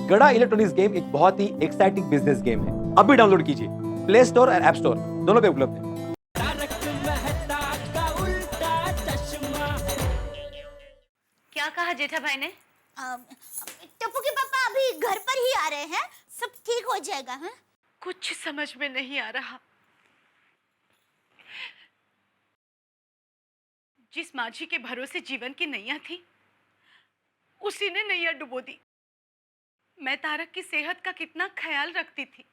गड़ा electronics game एक बहुत ही एक्साइटिंग बिजनेस गेम है। अभी डाउनलोड कीजिए, प्ले स्टोर और ऐप स्टोर दोनों पे उपलब्ध है। क्या कहा जेठा भाई ने? टप्पू के पापा अभी घर पर ही आ रहे हैं, सब ठीक हो जाएगा। हाँ? कुछ समझ में नहीं आ रहा। जिस माझी के भरोसे जीवन की नैया थी, उसी ने नैया डुबो दी। मैं तारक की सेहत का कितना ख्याल रखती थी,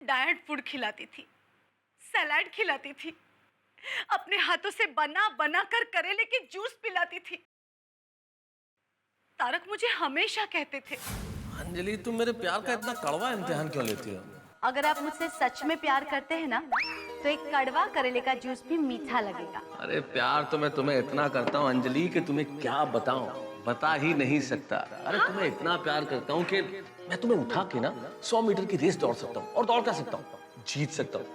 डाइट फूड खिलाती थी, सलाद खिलाती थी, अपने हाथों से बना बना कर करेले की जूस पिलाती थी। तारक मुझे हमेशा कहते थे, अंजलि तुम मेरे प्यार का इतना कड़वा इम्तिहान क्यों लेती हो? अगर आप मुझसे सच में प्यार करते हैं ना, तो एक कड़वा करेले का जूस भी मीठा लगेगा। अरे प्यार तो मैं तुम्हें इतना करता हूँ अंजलि कि तुम्हें क्या बताऊं, बता ही नहीं सकता। अरे तुम्हें इतना प्यार करता हूँ कि मैं तुम्हें उठा के ना 100 मीटर की रेस दौड़ सकता हूँ, और दौड़ कर सकता हूँ, जीत सकता हूँ।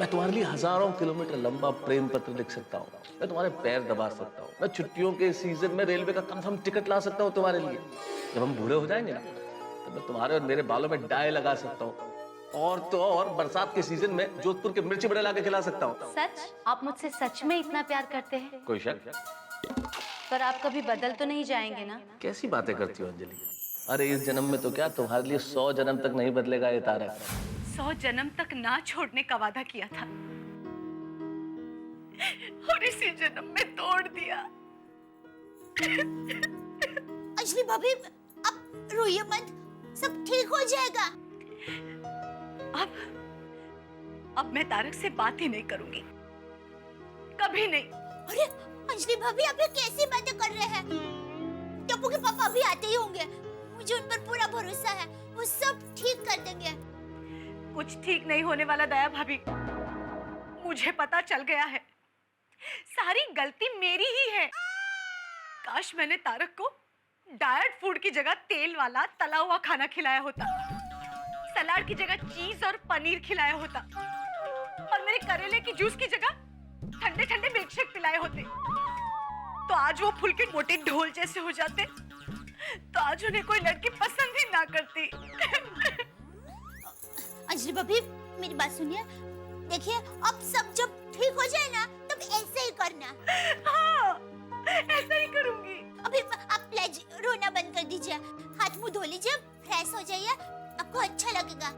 मैं तुम्हारे लिए हजारों किलोमीटर लंबा प्रेम पत्र लिख सकता हूँ, मैं तुम्हारे पैर दबा सकता हूँ, मैं छुट्टियों के सीजन में रेलवे का कंफर्म टिकट ला सकता हूँ तुम्हारे लिए। जब हम बूढ़े हो जाएंगे ना, तो मैं तुम्हारे और मेरे बालों में डाई लगा सकता हूँ, और तो और बरसात के सीजन में जोधपुर के मिर्ची बड़े लाके खिला सकता हूँ। सच? आप मुझसे सच में इतना प्यार करते हैं? कोई शक? पर आप कभी बदल तो नहीं जाएंगे ना? कैसी बातें करती हो अंजलि? अरे इस जन्म में तो क्या, तुम्हारे लिए 100 जन्म तक नहीं बदलेगा ये तारक। 100 जन्म तक ना छोड़ने का वादा किया था, और इसी जन्म में तोड़ दिया। अंजलि भाभी, अब रोइए मत, सब ठीक हो जाएगा। अब मैं तारक से बात ही नहीं करूंगी, कभी नहीं। अरे अंजलि भाभी, आप ये कैसी बातें कर रहे हैं? टप्पू के पापा अभी आते ही होंगे, मुझे उन पर पूरा भरोसा है, वो सब ठीक कर देंगे। कुछ ठीक नहीं होने वाला दया भाभी, मुझे पता चल गया है, सारी गलती मेरी ही है। काश मैंने तारक को डाइट फूड की जगह तेल वाला तला हुआ खाना खिलाया होता, सलाद की जगह चीज और पनीर खिलाया होता, और मेरे करेले की जूस की जगह ठंडे ठंडे मिल्क शेक पिलाए होते, तो आज वो फूल के मोटे ढोल जैसे हो जाते, तो आज उन्हें कोई लड़की पसंद ही ना करती। अंजलि भाभी, मेरी बात सुनिए, देखिए अब सब जब ठीक हो जाए ना, तब ऐसे ही करना। हाँ, ऐसा ही करूंगी। अभी आप प्लीज रोना बंद कर दीजिए, हाथ मुंह धो लीजिए, फ्रेश हो जाइए, आपको अच्छा लगेगा।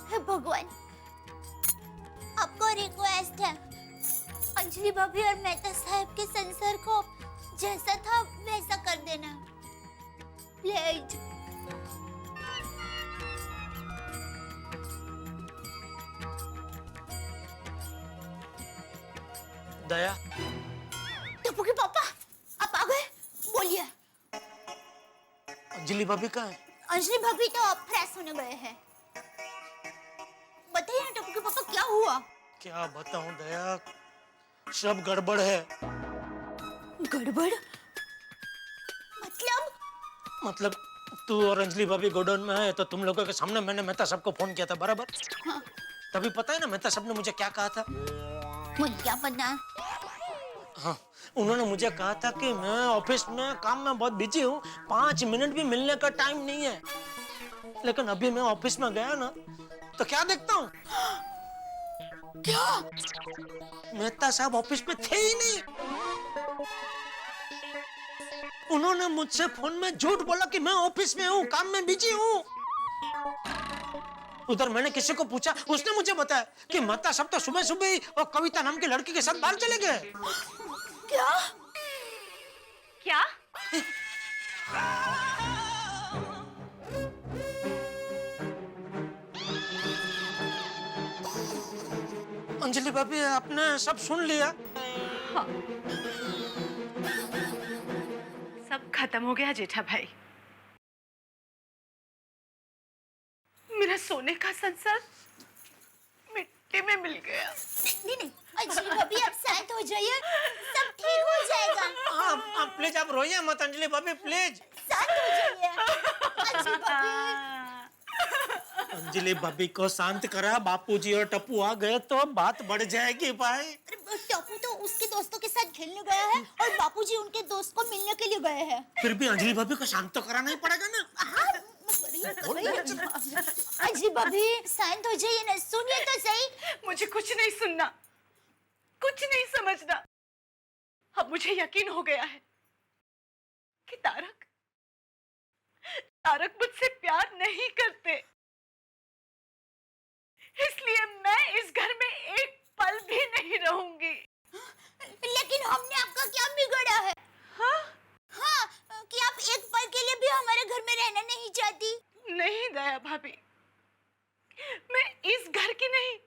हे भगवान, आपको रिक्वेस्ट है, अंजलि भाभी और मेहता साहब के संसार को जैसा था वैसा कर देना, प्लीज। दया, टप्पू के पापा, आप आ गए, बोलिए। अंजलि भाभी कहाँ है? अंजलि भाभी तो अब फ्रेश होने गए हैं। बताइए ना टप्पू के पापा, क्या हुआ? क्या बताऊं दया, सब गड़बड़ है। गड़बड़? मतलब तू और अंजलि भाभी गोडाउन में है, तो तुम लोगों के सामने मैंने मेहता साहब को फोन किया था, बराबर? हाँ। तभी पता है ना मेहता साहब ने मुझे क्या कहा था? मुझे क्या पता? हाँ, उन्होंने मुझे कहा था कि मैं ऑफिस में काम में बहुत बिजी हूँ, 5 मिनट भी मिलने का टाइम नहीं है। लेकिन अभी मैं ऑफिस में गया ना, तो क्या देखता हूँ, क्या? मेहता साहब ऑफिस में थे ही नहीं। उन्होंने मुझसे फोन में झूठ बोला कि मैं ऑफिस में हूँ, काम में बिजी हूँ। उधर मैंने किसी को पूछा, उसने मुझे बताया कि मेहता साहब तो सुबह सुबह ही वो कविता नाम की लड़की के साथ बाहर चले गए। क्या? क्या? अंजलि भाभी, आपने सब सुन लिया? हाँ, सब खत्म हो गया जेठा भाई। मेरा सोने का संसार मिट्टी में मिल गया। नहीं, अंजलि भाभी आप शांत हो जाइए, सब ठीक हो जाएगा। आप प्लीज, आप रोइए मत अंजलि भाभी, प्लीज शांत हो जाइए। अंजलि भाभी, अंजलि भाभी को शांत करा, बापूजी और टप्पू आ गए तो बात बढ़ जाएगी भाई। अरे टप्पू तो उसके दोस्तों के साथ खेलने गया है और बापूजी उनके दोस्त को मिलने के लिए गए हैं। फिर भी अंजलि भाभी को शांत तो कराना ही पड़ेगा ना। हाँ, अंजलि भाभी शांत हो जाइए ना, सुनिए तो सही। मुझे कुछ नहीं सुनना, कुछ नहीं समझना। अब मुझे यकीन हो गया है कि तारक मुझसे प्यार नहीं करते, इसलिए मैं इस घर में एक पल भी नहीं रहूंगी। लेकिन हमने आपका क्या बिगाड़ा है? हाँ? हाँ, कि आप एक पल के लिए भी हमारे घर में रहना नहीं चाहती? नहीं दया भाभी, मैं इस घर की नहीं,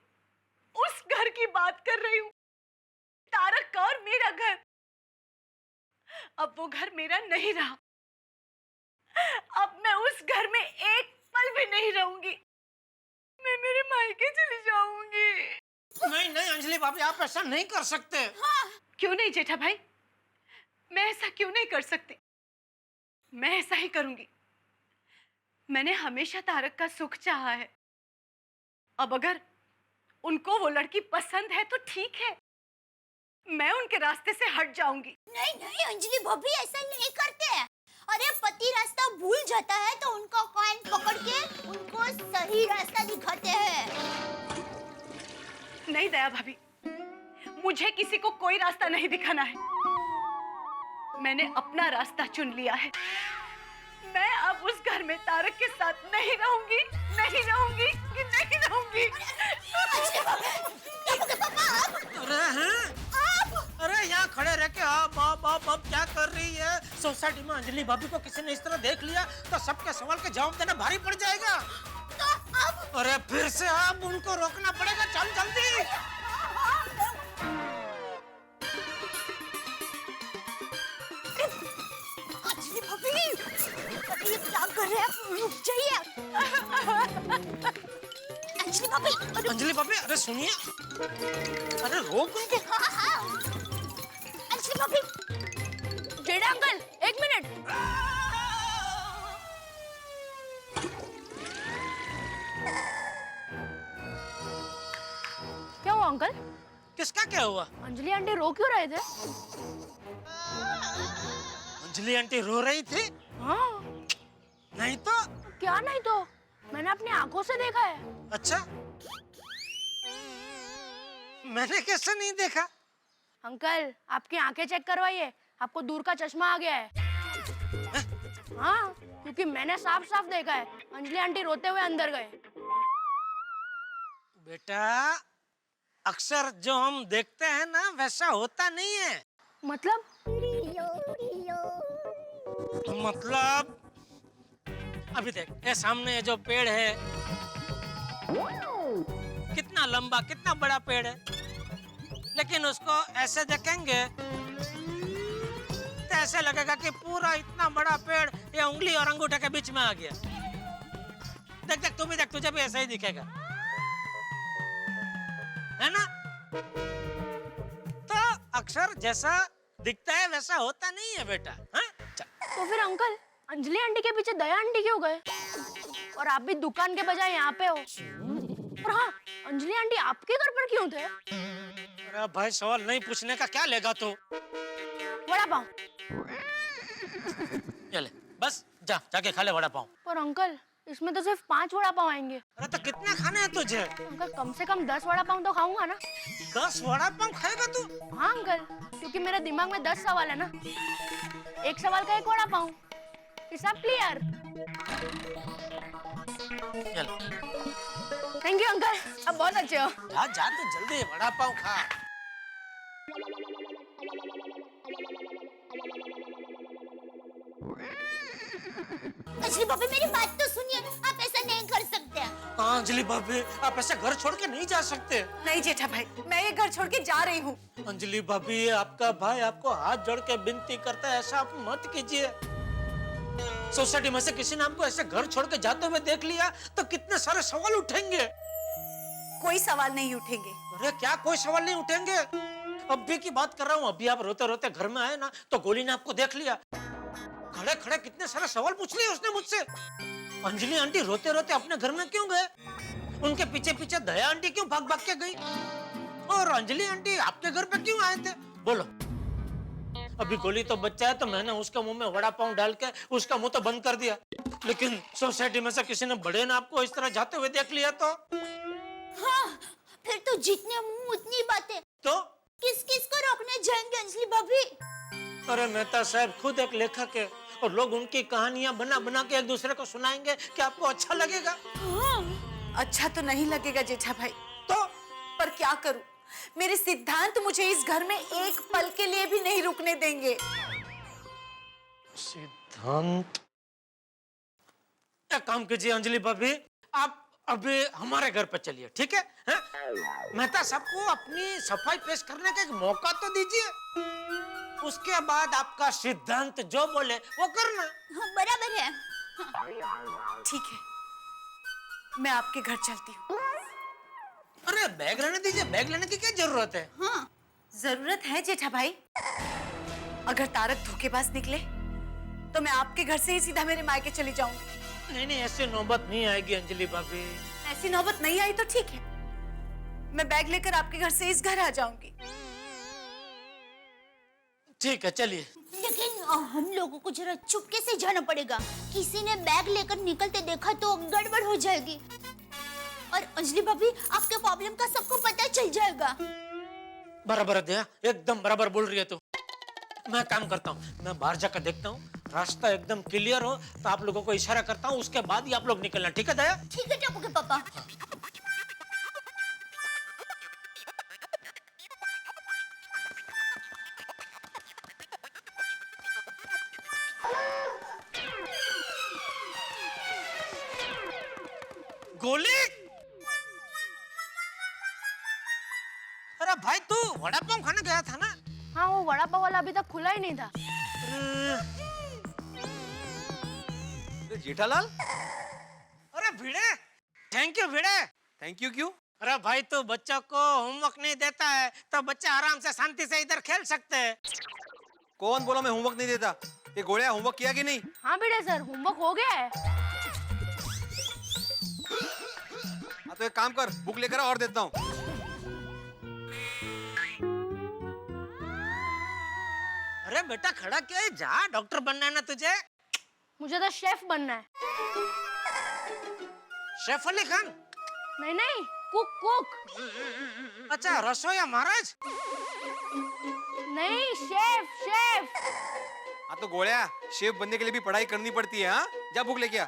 उस घर की बात कर रही हूँ। तारक का और मेरा घर। अब वो घर मेरा नहीं रहा। अब मैं उस घर में एक पल भी नहीं रहूंगी। मैं मेरे मायके चली जाऊंगी। नहीं नहीं अंजलि भाभी, आप ऐसा नहीं कर सकते। हाँ। क्यों नहीं जेठा भाई, मैं ऐसा क्यों नहीं कर सकती? मैं ऐसा ही करूंगी। मैंने हमेशा तारक का सुख चाहा है। अब अगर उनको वो लड़की पसंद है तो ठीक है, मैं उनके रास्ते से हट जाऊंगी। नहीं नहीं अंजलि भाभी, ऐसा नहीं करते हैं। अरे पति रास्ता भूल जाता है तो उनका कान पकड़ के उनको सही रास्ता दिखाते हैं। नहीं दया भाभी, मुझे किसी को कोई रास्ता नहीं दिखाना है। मैंने अपना रास्ता चुन लिया है। मैं अब उस घर में तारक के साथ नहीं रहूंगी, नहीं रहूंगी, नहीं रहूंगी। अंजलि भाभी, टप्पू के पापा आप। अरे हैं? अरे यहाँ खड़े रह के आप क्या कर रही है? सोसाइटी में अंजलि भाभी को किसी ने इस तरह देख लिया तो सबके सवाल के जवाब देना भारी पड़ जाएगा। तो अब अरे फिर से आप उनको रोकना पड़ेगा, चल जल्दी। अंजलि भाभी, अरे ये क्या कर रहे हैं आप? रुक जाइए। अंजलि भाभी, अंजलि भाभी अरे सुनिए, अरे रोक उनको। हाँ हाँ। अंजलि भाभी, जेठा अंकल, एक मिनट। क्या हुआ अंकल? किसका क्या हुआ? अंजलि आंटी रो क्यों रहे थे? अंजलि आंटी रो रही थी? हाँ। नहीं तो। क्या नहीं तो? मैंने अपनी आंखों से देखा है। अच्छा, मैंने कैसे नहीं देखा? अंकल, आपकी आंखें चेक करवाइए, आपको दूर का चश्मा आ गया है। हाँ, क्योंकि मैंने साफ साफ देखा है, अंजलि आंटी रोते हुए अंदर गए। बेटा, अक्सर जो हम देखते हैं ना वैसा होता नहीं है। मतलब? अभी देख, ये सामने ये जो पेड़ है, कितना लंबा, कितना बड़ा पेड़ है, लेकिन उसको ऐसे देखेंगे तो ऐसे लगेगा कि पूरा इतना बड़ा पेड़ ये उंगली और अंगूठे के बीच में आ गया। देख देख, तू भी देख, तुझे भी ऐसा ही दिखेगा, है ना? तो अक्सर जैसा दिखता है वैसा होता नहीं है बेटा। हाँ? चल। तो फिर अंकल, अंजलि आंटी के पीछे दया आंटी क्यों गए? और आप भी दुकान के बजाय यहाँ पे हो। और हाँ, अंजलि आंटी आपके घर पर क्यों थे? अरे भाई, सवाल नहीं पूछने का क्या लेगा तू? वड़ा पाव। ये ले, बस जा, जाके खा ले वड़ा पाव। पर अंकल, इसमें तो सिर्फ 5 वड़ा पाव आएंगे। अरे तो कितने खाने हैं तुझे? अंकल, कम से कम 10 वड़ा पाव तो खाऊंगा ना। 10 वड़ा पाव खाएगा तू? हाँ अंकल, क्योंकि मेरे दिमाग में 10 सवाल है ना। एक सवाल का एक वड़ा पाव, हिसाब क्लियर। चल थैंक यू अंकल, आप बहुत अच्छे हो। जा जा, तू जल्दी वड़ा पाव खा। अंजलि भाभी, मेरी बात तो सुनिए, आप ऐसा नहीं कर सकते। हाँ अंजलि भाभी, आप ऐसे घर छोड़ के नहीं जा सकते। नहीं जेठा भाई, मैं ये घर छोड़ के जा रही हूँ। अंजलि भाभी, आपका भाई आपको हाथ जोड़ के विनती करता है, ऐसा आप मत कीजिए। सोसाइटी में से किसी ने आपको ऐसे घर छोड़ के जाते हुए देख लिया तो कितने सारे सवाल उठेंगे। कोई सवाल नहीं उठेंगे। अरे क्या कोई सवाल नहीं उठेंगे? अभी की बात कर रहा हूँ, अभी आप रोते रोते घर में आए ना तो गोली ने आपको देख लिया। खड़े खड़े कितने सारे सवाल पूछ लिए उसने मुझसे। अंजलि आंटी रोते रोते अपने घर में क्यों गए? उनके पीछे पीछे दया आंटी क्यों भाग भाग के गई? और अंजलि आंटी आपके घर पे क्यों आए थे? बोलो। अभी गोली तो बच्चा है तो मैंने उसके मुंह में वड़ा पाव डाल के उसका मुंह तो बंद कर दिया, लेकिन सोसाइटी में से किसी ने बड़े ने आपको इस तरह जाते हुए देख लिया तो? हाँ, फिर तो जितने मुंह उतनी बातें। तो किस किस को रोकने जाएंगे अंजलि भाभी? अरे मेहता साहब खुद एक लेखक है और लोग उनकी कहानियां बना बना के एक दूसरे को सुनाएंगे, क्या आपको अच्छा लगेगा? हाँ। अच्छा तो नहीं लगेगा जेठा भाई, तो पर क्या करूं, मेरे सिद्धांत मुझे इस घर में एक पल के लिए भी नहीं रुकने देंगे। सिद्धांत, एक काम कीजिए अंजलि भाभी, आप अभी हमारे घर पर चलिए, ठीक है? हैं? मेहता साहब को अपनी सफाई पेश करने का एक मौका तो दीजिए, उसके बाद आपका सिद्धांत जो बोले वो करना। हाँ, बराबर है। ठीक है, मैं आपके घर चलती हूँ। अरे बैग लेने दीजिए, बैग लेने की क्या जरूरत है? हाँ, जरूरत है जेठा भाई। अगर तारक धोखेबाज निकले तो मैं आपके घर से ही सीधा मेरे मायके चली जाऊंगी। नहीं नहीं, ऐसी नौबत नहीं आएगी अंजलि भाभी। ऐसी नौबत नहीं आई तो ठीक है, मैं बैग लेकर आपके घर से इस घर आ जाऊंगी। ठीक है चलिए। लेकिन हम लोगों को जरा चुपके से जाना पड़ेगा, किसी ने बैग लेकर निकलते देखा तो गड़बड़ हो जाएगी और अंजलि भाभी आपके प्रॉब्लम का सबको पता चल जाएगा। बराबर दया, एकदम बराबर बोल रही है तू। मैं काम करता हूँ, मैं बाहर जाकर देखता हूँ, रास्ता एकदम क्लियर हो तो आप लोगों को इशारा करता हूँ, उसके बाद ही आप लोग निकलना, ठीक है दया? ठीक है टप्पू के पापा। गोली? अरे भाई तू वड़ा पाव खाने गया था ना? हाँ, वो वड़ा पाव वाला अभी तक खुला ही नहीं था। जेठालाल, अरे Bhide, thank you Bhide. Thank you क्यों? अरे भाई तू बच्चों को होमवर्क नहीं देता है तो बच्चे आराम से शांति से इधर खेल सकते हैं। कौन बोला मैं होमवर्क नहीं देता? ये गोलियां होमवर्क किया कि नहीं? हाँ बेटे सर, होमवर्क हो गया है। हाँ तो एक काम कर, बुक लेकर आ और देता हूँ। अरे बेटा खड़ा क्या है, जा, डॉक्टर बनना है ना तुझे? मुझे तो शेफ बनना है। शेफ अली खान? नहीं नहीं, कुक कुक। अच्छा, रसोईया महाराज? नहीं, शेफ शेफ। हाँ तो गोलियां, शेफ बनने के लिए भी पढ़ाई करनी पड़ती है। हाँ, जा बुक लेके आ।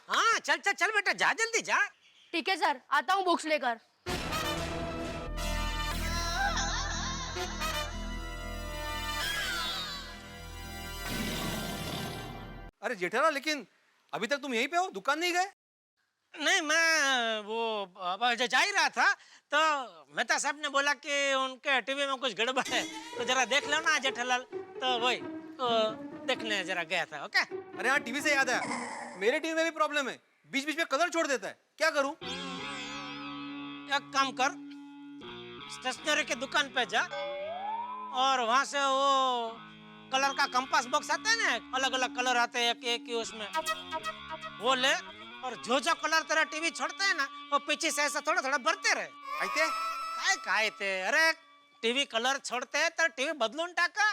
हाँ चल चल चल बेटा, जा जल्दी जा। ठीक है सर, आता हूँ बुक्स लेकर। अरे जेठालाल, लेकिन अभी तक तुम यहीं पे हो, दुकान नहीं गए? नहीं, मैं वो अब जा ही रहा था तो मेहता साहब ने बोला कि उनके टीवी में कुछ गड़बड़ है तो जरा देख लो ना जेठालाल, तो वही तो देखने जरा गया था। ओके? अरे हाँ, टीवी से याद आया, मेरे टीवी में भी प्रॉब्लम है, बीच बीच में कलर छोड़ देता है, क्या करूं? एक काम कर, स्टेशनरी की दुकान पे जा और वहां से वो कलर का कंपास बॉक्स आता है ना, अलग अलग कलर आते हैं एक एक ही उसमें, वो ले और जो जो कलर तेरा टीवी छोड़ता है ना वो पीछे से ऐसा थोड़ा थोड़ा भरते रहे। आयते? काय ते, अरे टीवी कलर छोड़ते है तर टीवी बदलून टाका,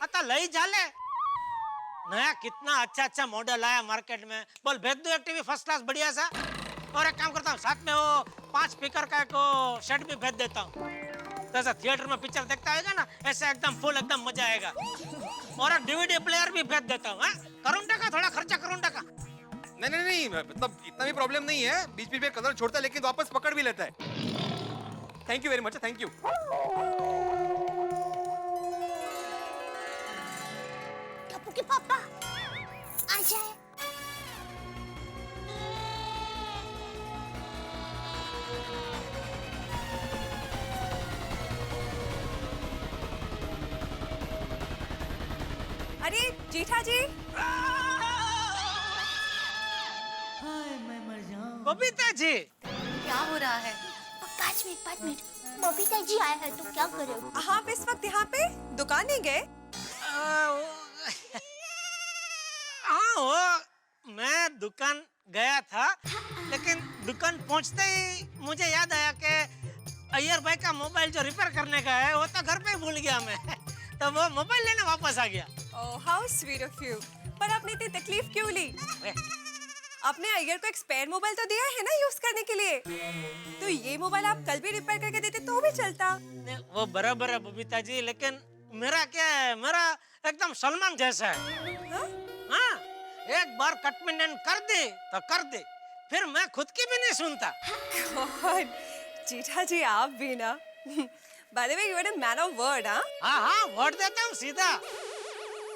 आता लई झाले। नया कितना अच्छा अच्छा मॉडल आया मार्केट में, बोल भेज दो एक टीवी फर्स्ट क्लास बढ़िया सा। और एक काम करता हूँ, साथ में वो 5 स्पीकर का एक सेट भी भेज देता हूँ, तो ऐसा थिएटर में पिक्चर देखता है ना, ऐसा एकदम फुल एकदम मजा आएगा। और एक डीवीडी प्लेयर भी भेज देता हूँ। करूँ टाका, थोड़ा खर्चा करूँ टाका। नहीं नहीं नहीं, मतलब इतना भी प्रॉब्लम नहीं है, बीच बीच में कलर छोड़ता है लेकिन वापस पकड़ भी लेता है। Thank you very much, thank you. Tappu के पापा आ जाए। अरे जेठा जी, बबीता जी, क्या हो रहा है? 5 मिनट, बबीता जी आए हैं तो क्या करे? आप इस वक्त यहाँ पे दुकान नहीं गए? हाँ वो मैं दुकान गया था, लेकिन दुकान पहुंचते ही मुझे याद आया कि अय्यर भाई का मोबाइल जो रिपेयर करने का है वो तो घर पे ही भूल गया मैं। तो वो मोबाइल लेने वापस आ गया। Oh how sweet of you. पर आपने इतनी तकलीफ क्यों ली? आपने अय्यर को एक स्पेयर मोबाइल तो दिया है ना यूज करने के लिए, तो ये मोबाइल आप कल भी रिपेयर करके देते तो भी चलता। वो बराबर है बबीता जी, लेकिन मेरा क्या है, मेरा एकदम सलमान जैसा है। हाँ, एक बार कटमिनेंट कर दे तो कर दे, फिर मैं खुद की भी नहीं सुनता। गॉड, जीठा जी आप भी ना। By the way you are a man of word. हाँ हाँ, वर्ड देता हूँ सीधा।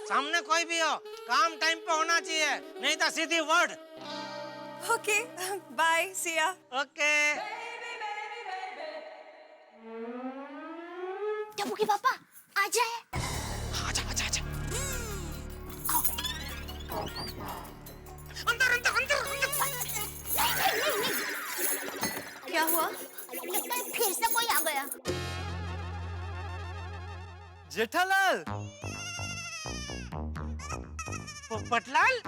सामने कोई भी हो, काम टाइम पे होना चाहिए, नहीं तो सीधी वर्ड। ओके बाय, सी या। ओके। टप्पू के पापा आ जाए। आजा आजा आजा। अंदर अंदर अंदर अंदर। क्या हुआ? लगता है फिर से कोई आ गया। जेठालाल, पटलाल,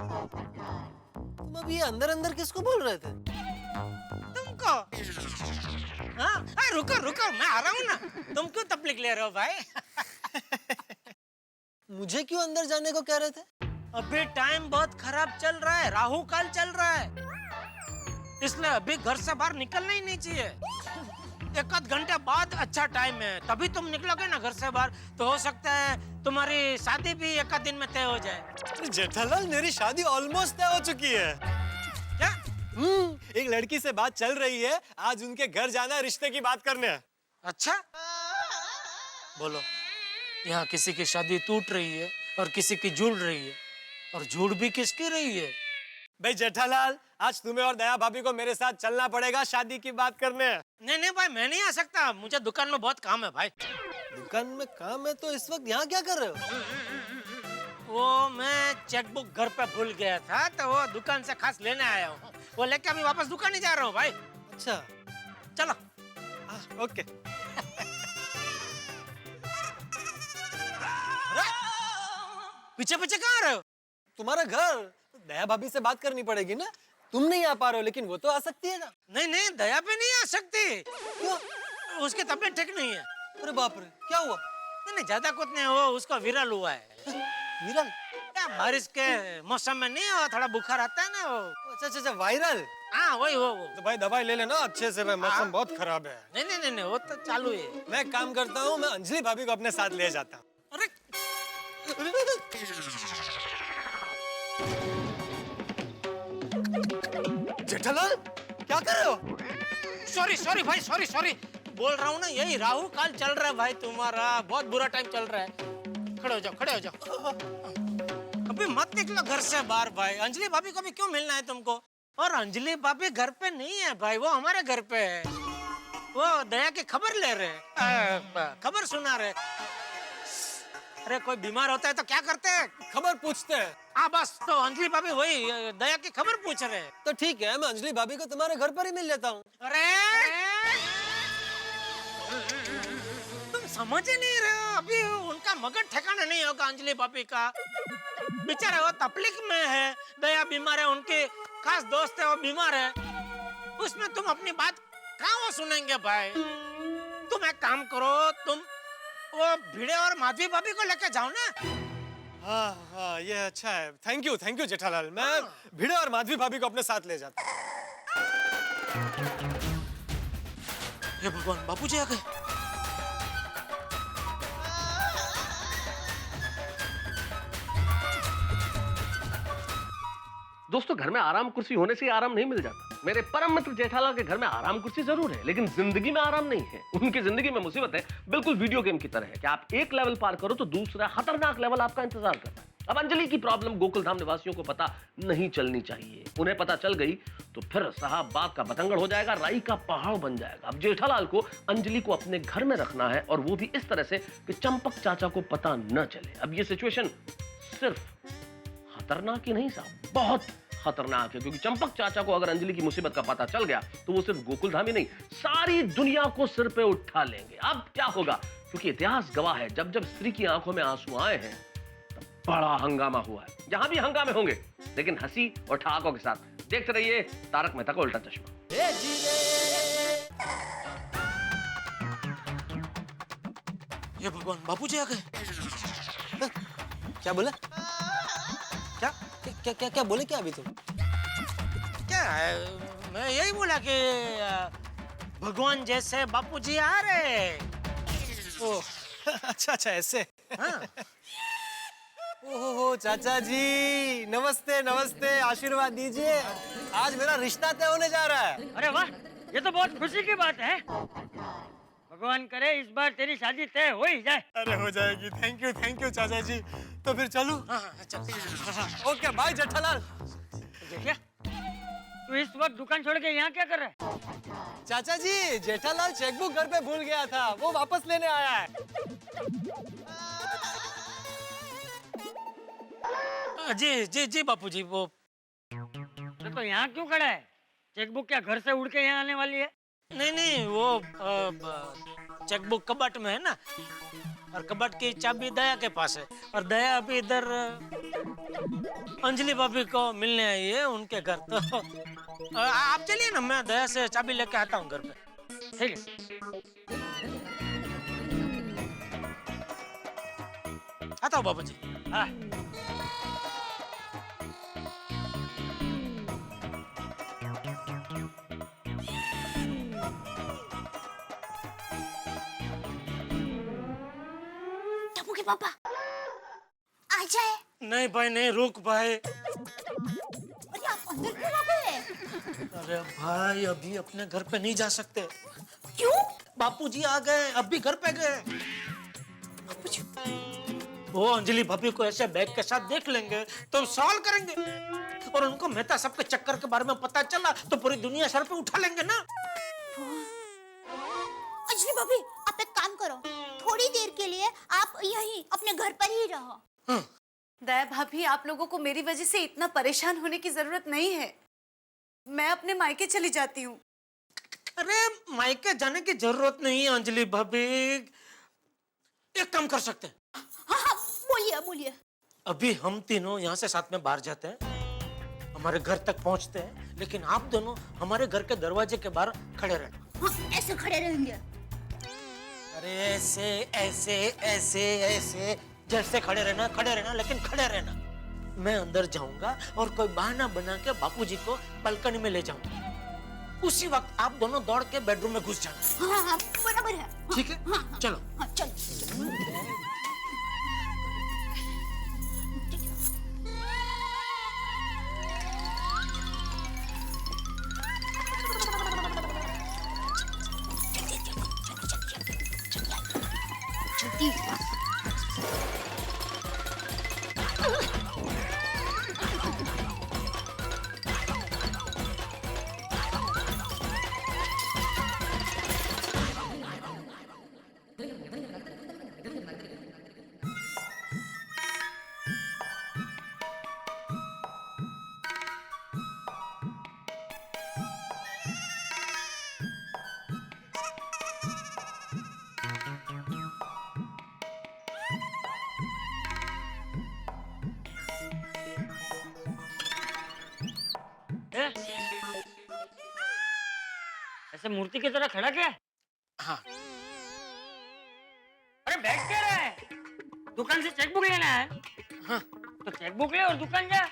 तुम अभी ये अंदर अंदर किसको बोल रहे थे? तुमको? हाँ, रुको रुको, मैं आ रहा हूँ ना। तुम क्यों तकलीफ ले रहे हो भाई? मुझे क्यों अंदर जाने को कह रहे थे? अभी टाइम बहुत खराब चल रहा है, राहु काल चल रहा है, इसलिए अभी घर से बाहर निकलना ही नहीं चाहिए। एक आध घंटे बाद अच्छा टाइम है, तभी तुम निकलोगे ना घर से बाहर, तो हो सकता है तुम्हारी शादी भी एक आध दिन में तय हो जाए। जेठालाल, मेरी शादी ऑलमोस्ट तय हो चुकी है। क्या? एक लड़की से बात चल रही है, आज उनके घर जाना है रिश्ते की बात करने। अच्छा, बोलो, यहाँ किसी की शादी टूट रही है और किसी की जुड़ रही है, और जुड़ भी किसकी रही है? भाई जेठालाल, आज तुम्हें और दया भाभी को मेरे साथ चलना पड़ेगा शादी की बात करने। नहीं नहीं भाई, मैं नहीं आ सकता, मुझे दुकान में बहुत काम है भाई। दुकान में काम है तो इस वक्त यहाँ क्या कर रहे हो? वो मैं चेकबुक घर पे भूल गया था, तो वो दुकान से खास लेने आया हूँ। वो लेके अभी वापस दुकान ही जा रहा हूँ भाई। अच्छा, चलो। ओके। पीछे पीछे कहाँ रहे हो? तुम्हारा घर, दया भाभी से बात करनी पड़ेगी ना। तुम नहीं आ पा रहे हो, लेकिन वो तो आ सकती है ना। नहीं नहीं, दया पे नहीं आ सकती। क्यों? उसकी तबीयत ठीक नहीं है। अरे बाप रे, क्या हुआ? नहीं नहीं, ज्यादा कुछ नहीं, वो उसका विरल हुआ है। विरल? क्या, बारिश के मौसम में नहीं हो, थोड़ा बुखार आता है ना वो। अच्छा अच्छा अच्छा, वायरल। हाँ वही वो। तो भाई दवाई ले लेना अच्छे से, भाई मौसम बहुत खराब है। नहीं नहीं नहीं नहीं, वो तो चालू है। मैं एक काम करता हूँ, मैं अंजलि भाभी को अपने साथ ले जाता हूँ। अरे जेठालाल, क्या कर रहे हो? सॉरी सॉरी भाई, सॉरी सॉरी। बोल रहा हूँ ना, यही राहु काल चल रहा है भाई तुम्हारा, बहुत बुरा टाइम चल रहा है। खड़े हो जाओ, खड़े हो जाओ। अभी मत निकलो घर से बाहर भाई। अंजलि भाभी को भी क्यों मिलना है तुमको? और अंजलि भाभी घर पे नहीं है भाई, वो हमारे घर पे है। वो दया की खबर ले रहे, खबर सुना रहे। अरे कोई बीमार होता है तो क्या करते हैं? खबर पूछते हैं। हाँ बस, तो अंजलि भाभी वही दया की खबर पूछ रहे हैं। तो ठीक है, मैं अंजलि भाभी को तुम्हारे घर पर ही मिल लेता हूँ। अरे तुम समझ ही नहीं रहे हो, अभी उनका मगज ठिकाना नहीं होगा अंजलि भाभी का। बेचारे वो तकलीफ में है, दया बीमार है, उनके खास दोस्त है वो बीमार है, उसमें तुम अपनी बात कहाँ वो सुनेंगे भाई? तुम एक काम करो, तुम वो भिड़े और माधवी भाभी को लेके जाओ ना। हाँ हाँ, ये अच्छा है। Thank you Jethalal. मैं भिड़े और माधवी भाभी को अपने साथ ले जाता हूँ। हे भगवान, बापूजी आ गए। दोस्तों, घर में आराम कुर्सी होने से आराम नहीं मिल जाता। मेरे परम मित्र जेठालाल के घर में आराम कुर्सी जरूर है, लेकिन जिंदगी में आराम नहीं है। उनकी जिंदगी में मुसीबत है, बिल्कुल वीडियो गेम की तरह है कि आप एक लेवल पार करो तो दूसरा खतरनाक लेवल आपका इंतजार कर रहा है। अब अंजलि की प्रॉब्लम गोकुलधाम निवासियों को पता नहीं चलनी चाहिए। उन्हें पता चल गई तो फिर साहब बात का बतंगड़ हो जाएगा, राई का पहाड़ बन जाएगा। अब जेठालाल को अंजलि को अपने घर में रखना है, और वो भी इस तरह से कि चंपक चाचा को पता न चले। अब ये सिचुएशन सिर्फ खतरनाक ही नहीं साहब, बहुत खतरनाक है, क्योंकि चंपक चाचा को अगर अंजलि की मुसीबत का पता चल गया तो वो सिर्फ गोकुलधाम ही नहीं, सारी दुनिया को सिर पे उठा लेंगे। अब क्या होगा? क्योंकि इतिहास गवाह है, जब जब स्त्री की आंखों में आंसू आए हैं तब बड़ा हंगामा हुआ है। यहाँ भी हंगामे होंगे, लेकिन हंसी और ठहाकों के साथ। देखते रहिए तारक मेहता का उल्टा चश्मा। ये भगवान, बापूजी आ गए। क्या बोला? क्या क्या क्या क्या बोले क्या अभी तुम? क्या मैं यही बोला कि भगवान जैसे बापूजी आ रहे। ओह अच्छा अच्छा, ऐसे। हाँ। ओहो चाचा जी, नमस्ते नमस्ते, आशीर्वाद दीजिए। आज मेरा रिश्ता तय होने जा रहा है। अरे वाह, ये तो बहुत खुशी की बात है। भगवान करे इस बार तेरी शादी तय हो ही जाए। अरे हो जाएगी। थैंक यू चाचा जी। तो फिर चलूं? हाँ, चल। Okay bye Jethalal. देखिए, तू इस वक्त दुकान छोड़ के यहाँ क्या कर रहा है? चाचा जी, जेठालाल चेकबुक घर पे भूल गया था, वो वापस लेने आया है। जी जी जी बापूजी, वो तो यहाँ क्यों खड़ा है? चेकबुक क्या घर से उड़ के यहाँ आने वाली है? नहीं वो चेकबुक कबाट में है ना, और कबाट की चाबी दया के पास है, और दया अभी इधर अंजलि भाभी को मिलने आई है उनके घर। तो आप चलिए ना, मैं दया से चाबी लेके आता हूँ घर पे। ठीक है। आता हूँ बाबूजी। हाँ। टप्पू के पापा आ जाए। नहीं भाई नहीं, रुक भाई। अरे आप अंदर क्यों आ गए? अरे भाई अभी अपने घर पे नहीं जा सकते। क्यों? बापूजी आ गए, अभी घर पे गए। वो अंजलि भाभी को ऐसे बैग के साथ देख लेंगे तो सवाल करेंगे, और उनको मेहता साहब के चक्कर के बारे में पता चला तो पूरी दुनिया सर पे उठा लेंगे ना। अंजलि भाभी, आप एक काम करो, थोड़ी देर के लिए आप यहीं अपने घर पर ही रहो। हाँ। दया भाभी, आप लोगों को मेरी वजह से इतना परेशान होने की जरूरत नहीं है। मैं अपने मायके चली जाती हूँ। अरे मायके जाने की जरूरत नहीं है अंजलि भाभी, एक काम कर सकते हैं। हाँ बोलिए बोलिए। अभी हम तीनों यहाँ से साथ में बाहर जाते हैं, हमारे घर तक पहुँचते हैं, लेकिन आप दोनों हमारे घर के दरवाजे के बाहर खड़े रहना। हाँ, ऐसे खड़े रहेंगे। अरे ऐसे ऐसे ऐसे ऐसे जैसे खड़े रहना, लेकिन खड़े रहना। मैं अंदर जाऊंगा और कोई बहाना बना के बापूजी को बालकनी में ले जाऊंगा। उसी वक्त आप दोनों दौड़ के बेडरूम में घुस जाना। हाँ बराबर है। ठीक है? चलो। हाँ चलो। ऐसे मूर्ति की तरह खड़ा क्या है? हाँ। अरे बैठ क्या रहा है? दुकान से चेकबुक लेना है? हाँ। तो चेकबुक ले और दुकान जा।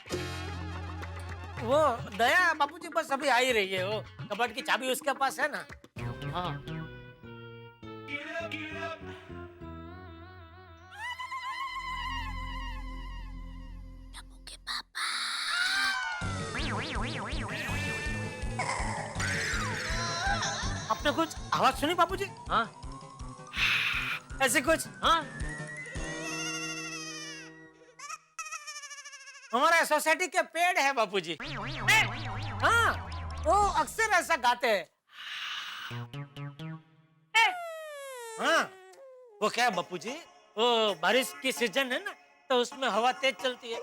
वो दया बापूजी बस अभी आ ही रही है, वो कबर्ड की चाबी उसके पास है ना। हाँ। टप्पू के पापा। आपने कुछ आवाज सुनी बापूजी? हाँ। ऐसे कुछ? हाँ। हमारे सोसाइटी के पेड़ है बापूजी। हाँ, वो अक्सर ऐसा गाते हैं। हाँ, वो क्या है बापूजी, वो बारिश की सीजन है ना, तो उसमें हवा तेज चलती है,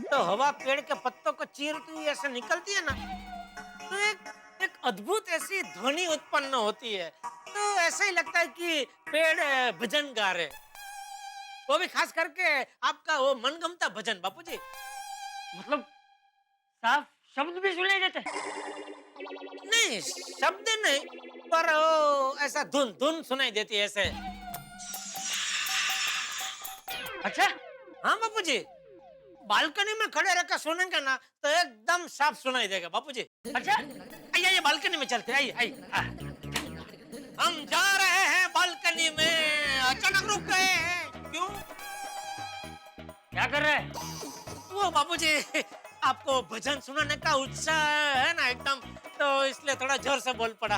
तो हवा पेड़ के पत्तों को चीरती हुई ऐसे निकलती है ना, तो एक अद्भुत ऐसी ध्वनि उत्पन्न होती है, तो ऐसा ही लगता है कि पेड़ भजन गा रहे। वो भी खास करके आपका वो मनगमता भजन बापूजी। मतलब साफ शब्द भी सुनाई देते? नहीं, शब्द नहीं, पर वो ऐसा धुन धुन सुनाई देती है ऐसे। अच्छा, हाँ बापूजी, बालकनी में खड़े रहकर सुनेंगे ना तो एकदम साफ सुनाई देगा बापूजी। अच्छा, आइए आइए बालकनी में चलते हैं, आइए आइए। हम जा रहे हैं बालकनी में, अचानक रुक गए हैं, क्यों? क्या कर रहे हैं? वो बापूजी, आपको भजन सुनाने का उत्साह है ना एकदम, तो इसलिए थोड़ा जोर से बोल पड़ा।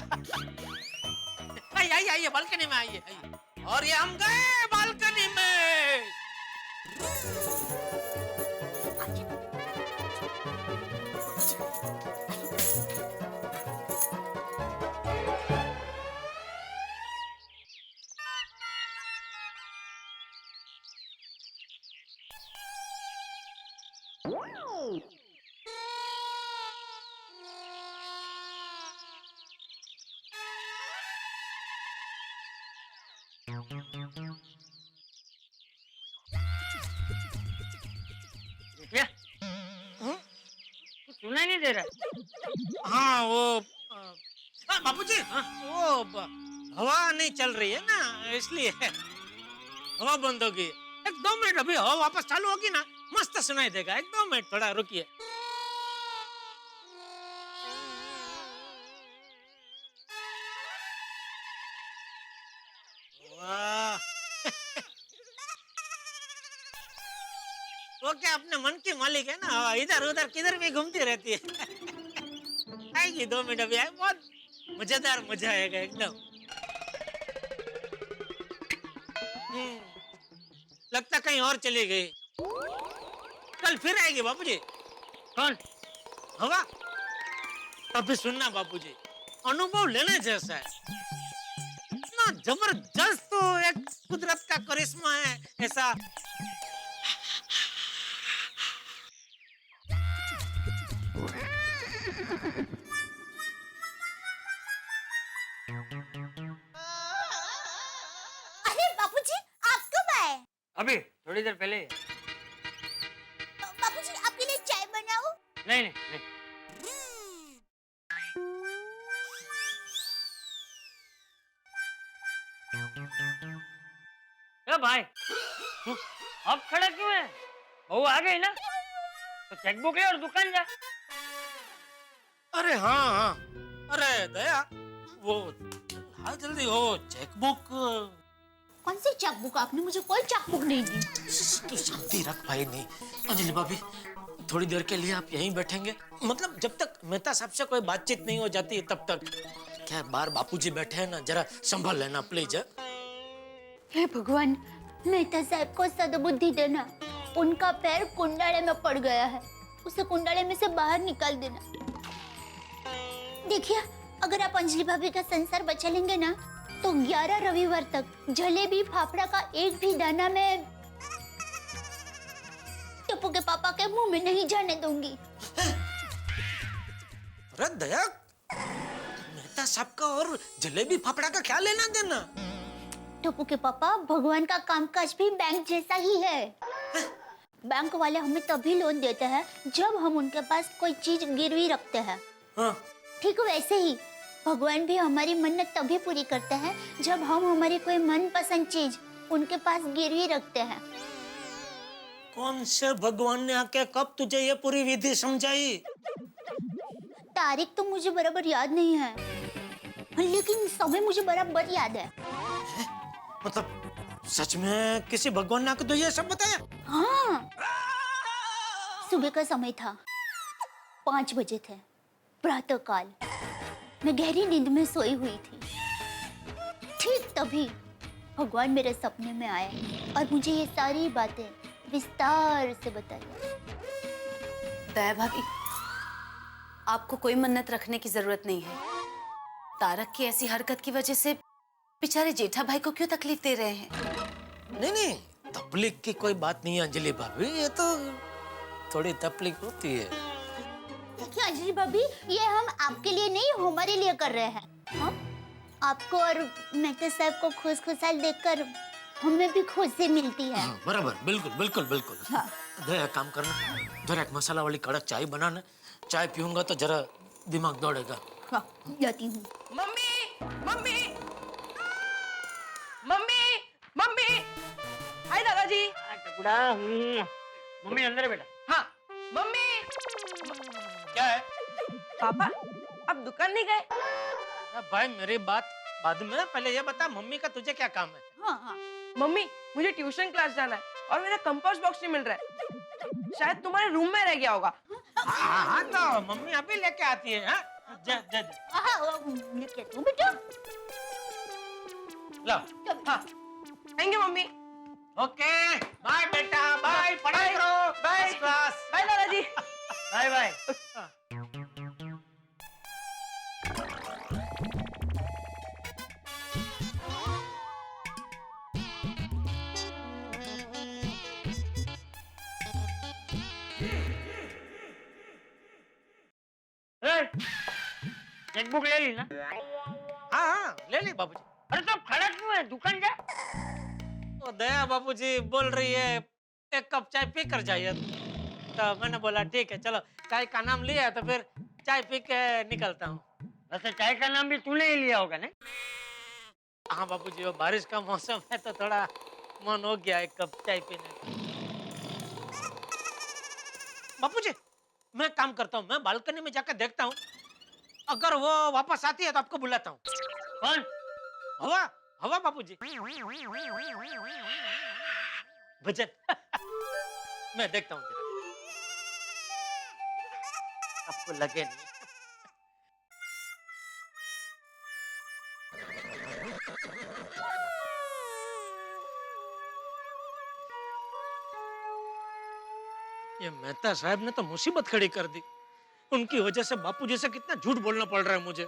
आइए आइए आइए बालकनी में आइए आइए। और ये हम गए बालकनी में। क्या? कुछ सुनाई नहीं दे रहा। हाँ वो बापूजी, वो हवा नहीं चल रही है ना, इसलिए हवा बंद होगी। एक 2 मिनट, अभी हवा वापस चालू होगी ना मस्त सुनाई देगा। एक 2 मिनट, थोड़ा रुकिए। वाह, वो क्या अपने मन की मालिक है ना, इधर उधर किधर भी घूमती रहती है। आएगी 2 मिनट, अभी आए, बहुत मजेदार, मजा आएगा एकदम। लगता कहीं और चली गई, कल फिर आएगी बापूजी। कौन? हवा। अभी सुनना बापूजी, अनुभव लेने जैसा है ना, जबरदस्त। तो एक कुदरत का करिश्मा है ऐसा। अरे बापूजी, आप कब आए? अभी थोड़ी देर पहले ही। बापूजी, आपके लिए चाय बनाऊं? नहीं नहीं नहीं। ए भाई, अब खड़ा क्यों है? बहू आ गई ना, तो चेकबुक ले और दुकान जा। अरे हाँ हाँ, अरे दया, वो हाँ जल्दी, वो चेकबुक। कौन सी चेकबुक? आपने मुझे कोई चेकबुक नहीं दी। तू शांति रख भाई। नहीं अंजलि भाभी, थोड़ी देर के लिए आप यहीं बैठेंगे, मतलब जब तक मेहता साहब से कोई बातचीत नहीं हो जाती तब तक। क्या बाहर बापूजी बैठे हैं ना, जरा संभाल लेना प्लीज। हे भगवान, मेहता साहब को सद्बुद्धि देना। उनका पैर कुंडाले में पड़ गया है, उसे कुंडाले में से बाहर निकाल देना। देखिए, अगर आप अंजलि भाभी का संसार बचा लेंगे ना, तो 11 रविवार तक जलेबी फाफड़ा का एक भी दाना मैं टप्पू के पापा के मुंह में नहीं जाने दूंगी। अरे दया, मेहता साहब का और जलेबी फाफड़ा का क्या लेना देना? टप्पू के पापा, भगवान का कामकाज भी बैंक जैसा ही है। बैंक वाले हमें तभी लोन देते हैं जब हम उनके पास कोई चीज गिरवी रखते हैं। हाँ। ठीक वैसे ही भगवान भी हमारी मन्नत तभी पूरी करते हैं जब हम हमारी कोई मनपसंद चीज उनके पास गिरवी रखते हैं। कौन से भगवान ने आके कब तुझे ये पूरी विधि समझाई? तारीख तो मुझे बराबर याद नहीं है, लेकिन समय मुझे बराबर याद है। मतलब सच में किसी भगवान ने आके तुझे ये सब बताया? हाँ, सुबह का समय था, 5 बजे थे, प्रातः काल। मैं गहरी नींद में सोई हुई थी। ठीक तभी भगवान मेरे सपने में आए और मुझे ये सारी बातें विस्तार से बताई। दया भाभी, आपको कोई मन्नत रखने की जरूरत नहीं है। तारक की ऐसी हरकत की वजह से बेचारे जेठा भाई को क्यों तकलीफ दे रहे हैं? नहीं नहीं, तकलीफ की कोई बात नहीं है अंजलि भाभी, ये तो थोड़ी तकलीफ होती है। देखिए अंजलि भाभी, ये हम आपके लिए नहीं, हमारे लिए कर रहे हैं। हाँ? आपको और मेहता साहब को खुश खुशहाल देखकर हमें भी खुशी मिलती है। हाँ, बराबर, बिल्कुल बिल्कुल बिल्कुल। हाँ। दे एक काम करना, जरा एक मसाला वाली कड़क चाय बनाना। चाय पीऊंगा तो जरा दिमाग दौड़ेगा। हाँ, जाती हूँ। मम्मी मम्मी मम्मी मम्मी हाय दादाजी। टुकड़ा मम्मी अंदर है बेटा। हाँ मम्मी। क्या है? पापा अब दुकान नहीं गए? भाई मेरी बात बाद में, पहले ये बता मम्मी का तुझे क्या काम है? हाँ हाँ। मम्मी मुझे ट्यूशन क्लास जाना है और मेरा कंपास बॉक्स नहीं मिल रहा है, शायद तुम्हारे रूम में रह गया होगा। हाँ तो मम्मी अभी लेके आती है। हाँ जा जा जा। हाँ, लेके तू बेटा। लो। हाँ thank you mummy. Okay bye बेटा, बाय, पढ़ाई करो, बाय क्लास। बाय दादाजी। Bye bye. चेकबुक ले ली ना? हाँ हाँ ले ली बाबूजी। अरे तो खड़ा क्यों है, दुकान जा। तो दया बाबूजी बोल रही है एक कप चाय पी कर जाइए, तो मैंने बोला ठीक है चलो, चाय का नाम लिया तो फिर चाय पी के निकलता हूँ। वैसे चाय का नाम भी तूने ही लिया होगा ना? हाँ बाबूजी, वो बारिश का मौसम है तो थोड़ा मन हो गया एक कप चाय पीने का। बाबूजी मैं काम करता हूँ, मैं बालकनी में जाकर देखता हूँ, अगर वो वापस आती है तो आपको बुलाता हूँ। कौन? हवा, हवा बाबूजी। भजन। मैं देखता हूँ जरा, आपको लगे नहीं। ये मेहता साहब ने तो मुसीबत खड़ी कर दी। उनकी वजह से बापूजी से कितना झूठ बोलना पड़ रहा है मुझे।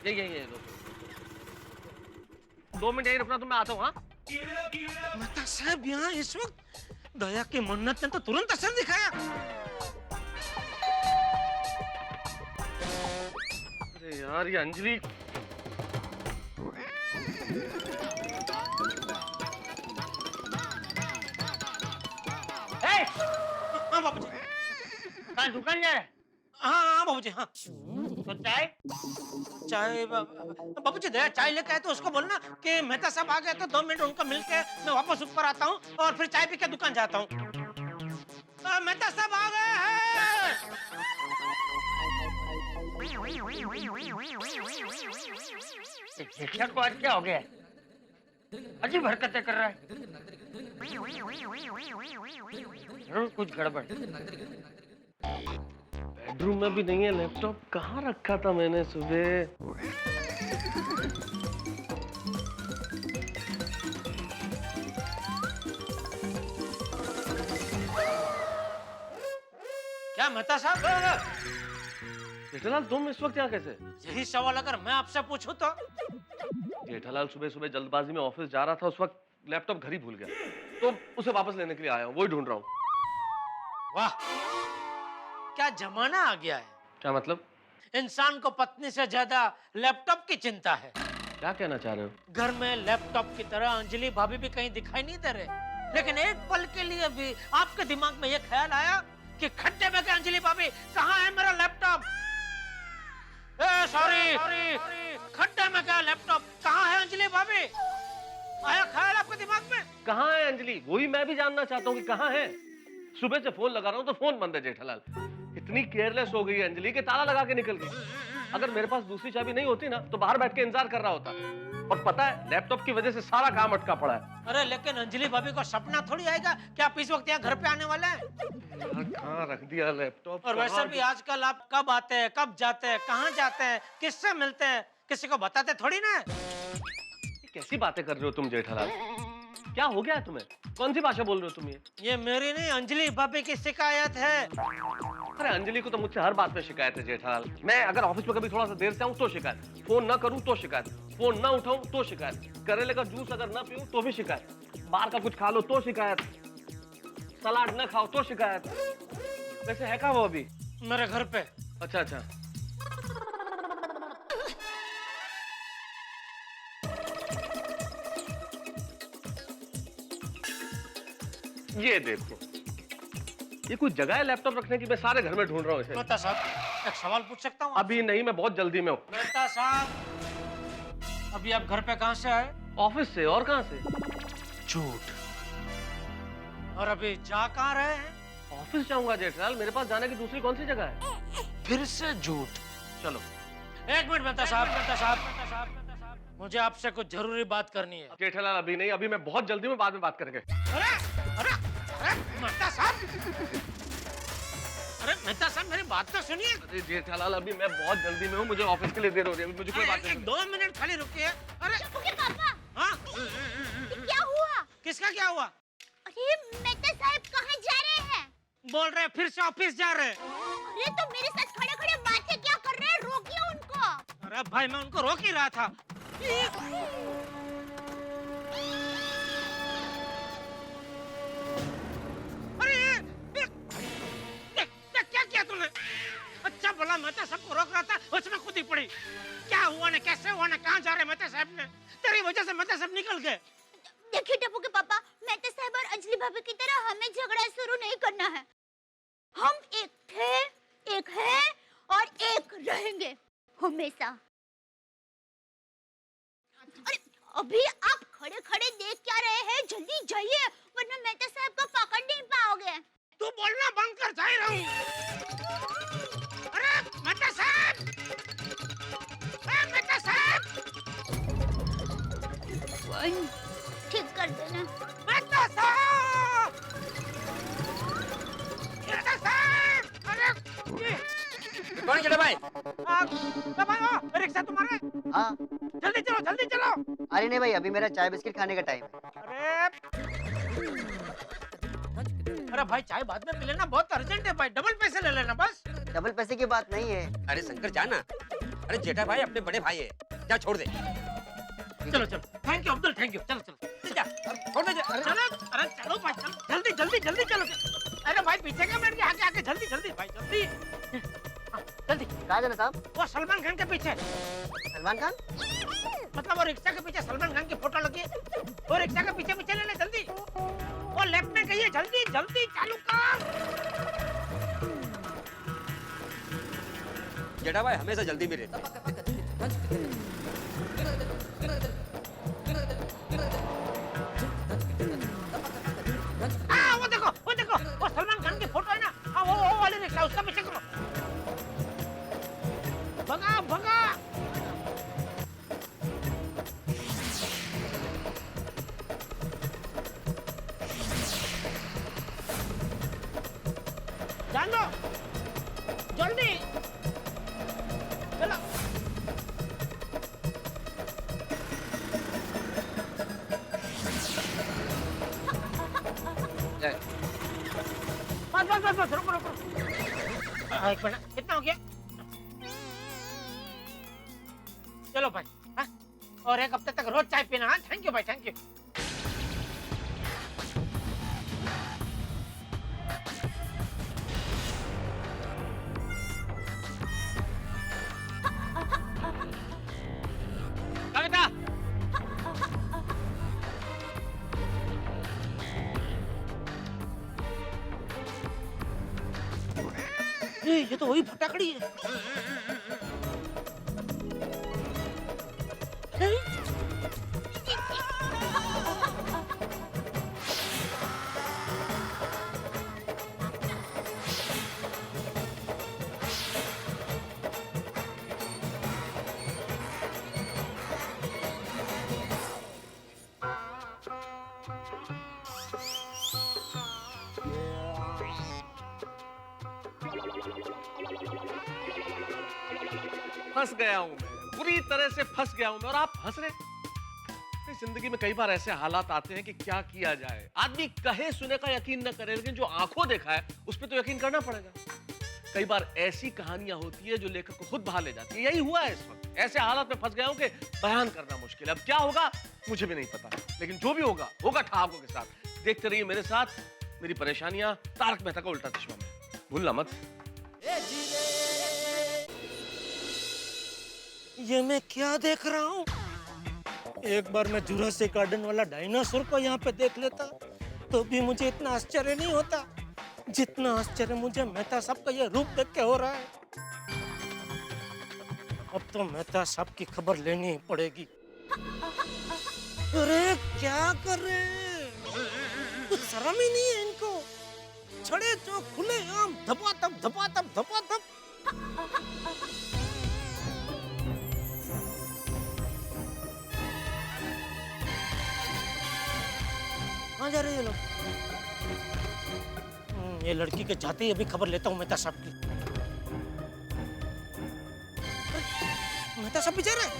ये 2 मिनट यहीं रुकना, तो मैं आता हूँ। हाँ मेहता साहब यहाँ इस वक्त? दया की मन्नत ने तो तुरंत असर दिखाया। अरे यार ये अंजलि। हाँ बाबूजी। कहाँ दुकान जा रहा है? हाँ हाँ बाबूजी हाँ। तो चाय? चाय बाबूजी दया चाय लेके आए तो उसको बोलना कि मेहता साहब आ गए तो 2 मिनट उनको मिलके मैं वापस ऊपर आता हूँ और फिर चाय पी के दुकान जाता हूँ। मेहता साहब आ गए हैं। जेठिया को आज क्या हो गया है? अजीब हरकतें कर रहा है। जरूर कुछ गड़बड़। बेडरूम में भी नहीं है लैपटॉप, कहाँ रखा था मैंने सुबह? क्या मेहता साहब? जेठालाल तुम इस वक्त यहाँ कैसे? यही सवाल अगर मैं आपसे पूछूं तो? जेठालाल सुबह सुबह जल्दबाजी में ऑफिस जा रहा था, उस वक्त लैपटॉप घर ही भूल गया, तो उसे वापस लेने के लिए आया हूँ, वही ढूंढ रहा हूँ। वाह क्या जमाना आ गया है। क्या मतलब? इंसान को पत्नी से ज्यादा लैपटॉप की चिंता है। क्या कहना चाह रहे हो? घर में लैपटॉप की तरह अंजलि भाभी भी कहीं दिखाई नहीं दे रहे, लेकिन एक पल के लिए भी आपके दिमाग में यह ख्याल आया कि खड्डे में गए अंजलि भाभी, कहाँ है मेरा लैपटॉप? सॉरी, खड्डे में गया लैपटॉप, कहाँ है अंजलि भाभी? आया ख्याल आपके दिमाग में? कहाँ है अंजलि? वही मैं भी जानना चाहता हूँ कि कहाँ है। सुबह से फोन लगा रहा हूँ तो फोन बंद है। जेठालाल इतनी केयरलेस हो गई है अंजलि कि ताला लगा के निकल गई। अगर मेरे पास दूसरी चाबी नहीं होती ना तो बाहर बैठ के इंतजार कर रहा होता। और पता है लैपटॉप की वजह से सारा काम अटका पड़ा है। अरे लेकिन अंजलि भाभी को सपना थोड़ी आएगा कि आप इस वक्त यहाँ घर पे आने वाले हैं। कहाँ रख दिया लैपटॉप? और वैसे भी आजकल आप कब आते हैं, कब जाते हैं, कहाँ जाते हैं, किससे मिलते हैं, किसी को बताते थोड़ी ना। कैसी बातें कर रहे हो तुम जेठालाल? क्या हो गया तुम्हें? कौन सी भाषा बोल रहे हो तुम? ये मेरी नहीं अंजलि भाभी की शिकायत है। अरे अंजलि को तो मुझसे हर बात पे शिकायत है जेठालाल। मैं अगर ऑफिस में कभी थोड़ा सा देर से आऊँ तो शिकायत, फोन ना करूँ तो शिकायत, फोन ना उठाऊँ तो शिकायत, करेले का जूस अगर ना पीऊँ तो भी शिकायत, बाहर का कुछ खा लो तो शिकायत, सलाद ना खाओ तो शिकायत। वैसे है कहाँ वो अभी? मेरे घर पे। अच्छा अच्छा। ये देखो, ये कोई जगह है लैपटॉप रखने की? मैं सारे घर में ढूंढ रहा हूँ इसे। मेहता साहब, एक सवाल पूछ सकता हूँ? अभी नहीं, मैं बहुत जल्दी में हूँ। मेहता साहब, अभी आप घर पे कहाँ से आए? ऑफिस से। और कहाँ से? झूठ। और अभी जा कहाँ रहे हैं? ऑफिस जाऊंगा जेठलाल, मेरे पास जाने की दूसरी कौन सी जगह है? फिर से झूठ। चलो। एक मिनट मेहता साहब, मेहता साहब, मेहता साहब, मेहता साहब, मुझे आपसे कुछ जरूरी बात करनी है। जेठलाल अभी नहीं, अभी मैं बहुत जल्दी में, बाद में बात करेंगे। अरे अरे अरे मेहता साहब, अरे मेहता साहब मेरी बात तो सुनिए। अरे जेठलाल अभी मैं बहुत जल्दी में हूँ, मुझे ऑफिस के लिए देर हो रही है, अभी मुझे कोई बात नहीं। 2 मिनट खाली रुकिए। अरे पापा, हाँ, ये क्या हुआ? किसका क्या हुआ? अरे मेहता साहब कहाँ जा रहे हैं? बोल रहे फिर से ऑफिस जा रहे हैं। अरे तो मेरे साथ खड़े खड़े बातें क्या कर रहे हैं? रोकिए उनको। अरे भाई मैं उनको रोक ही रहा था। अरे क्या किया तूने? अच्छा भला मेहता सबको रोक रहा था, उसमें खुद ही पड़ी। क्या हुआ ने, कैसे हुआ ने, कहाँ जा रहे मेहता साहब ने? तेरी वजह से मेहता साहब निकल गए। देखिए टप्पू के पापा, मेहता साहब और अंजलि भाभी की तरह हमें झगड़ा शुरू नहीं करना है। हम एक थे, एक है और एक रहेंगे हमेशा। अरे अभी आप खड़े खड़े देख क्या रहे हैं? जल्दी जाइए वरना मेहता साहब को पकड़ नहीं पाओगे। तू बोलना बंद कर, जा रहा हूँ। अरे मेहता साहब, मेहता साहब, ठीक कर देना। मेहता साहब, मेहता साहब, अरे कौन केटा भाई? भाई रिक्शा तुम्हारे? हाँ। जल्दी चलो, जल्दी चलो। अरे नहीं भाई, अभी मेरा चाय बिस्किट खाने का टाइम है। अरे भाई चाय बाद में पी लेना, बहुत अर्जेंट है भाई, डबल पैसे ले लेना बस। डबल पैसे की बात नहीं है। अरे शंकर जाना, अरे जेठा भाई अपने बड़े भाई है, जा छोड़ दे। चलो चलो, thank you Abdul, thank you. चलो चलो जा, छोड़ दे। चलो, अरे चलो भाई, चलो जल्दी जल्दी जल्दी चलो। अरे भाई पीछे का बैठ के आगे आगे, जल्दी जल्दी भाई, जल्दी जल्दी। कहाँ जाना साहब? वो सलमान खान के पीछे। सलमान खान? मतलब वो रिक्शा के पीछे सलमान खान की फोटो लगी है, वो रिक्शा के पीछे पीछे लेने, जल्दी। वो लेफ्ट में गई है, जल्दी जल्दी चालू कर। जेठा भाई हमेशा जल्दी में रहते हैं। वो देखो, वो सलमान खान की फोटो है ना, हाँ वो वाली रिक्शा, उसका पीछे करो। भगा भगा। जान दो, जल्दी चलो। बस रुको रुको। एक मिनट, कितना हो गया? चलो भाई, हाँ? और एक हफ्ते तक रोज चाय पीना। हाँ, थैंक यू भाई, थैंक यू। कविता, ये तो वही फटाकड़ी है। फंस गया हूं मैं, पूरी तरह से फंस गया हूं मैं, और आप हंस रहे। इस जिंदगी में कई बार ऐसे हालात आते हैं कि क्या किया जाए। आदमी कहे सुने का यकीन न करे, लेकिन जो आंखों देखा है उस पर तो यकीन करना पड़ेगा। कई बार ऐसी कहानियां होती है जो लेखक को खुद बहा ले जाती है। यही हुआ है इस वक्त। ऐसे हालात में फंस गया हूं कि बयान करना मुश्किल है। अब क्या होगा मुझे भी नहीं पता, लेकिन जो भी होगा होगा ठहाकों के साथ। देखते रहिए मेरे साथ मेरी परेशानियां तारक मेहता का उल्टा चश्मा में। भूलना मत। ये मैं क्या देख रहा हूँ? एक बार मैं जुरासिक गार्डन वाला डायनासोर को यहाँ पे देख लेता तो भी मुझे इतना आश्चर्य नहीं होता जितना आश्चर्य मुझे मेहता साहब का ये रूप देख के हो रहा है। अब तो मेहता साहब की खबर लेनी ही पड़ेगी। अरे क्या कर रहे हैं? कुछ शर्म ही नहीं है इनको। छड़े चौक खुले आम धपाधप धपाधप धपाधप। कहाँ जा रहे हैं ये लोग? ये लड़की के जाते ही अभी खबर लेता हूँ मेहता साहब की। मेहता साहब भी जा रहे हैं?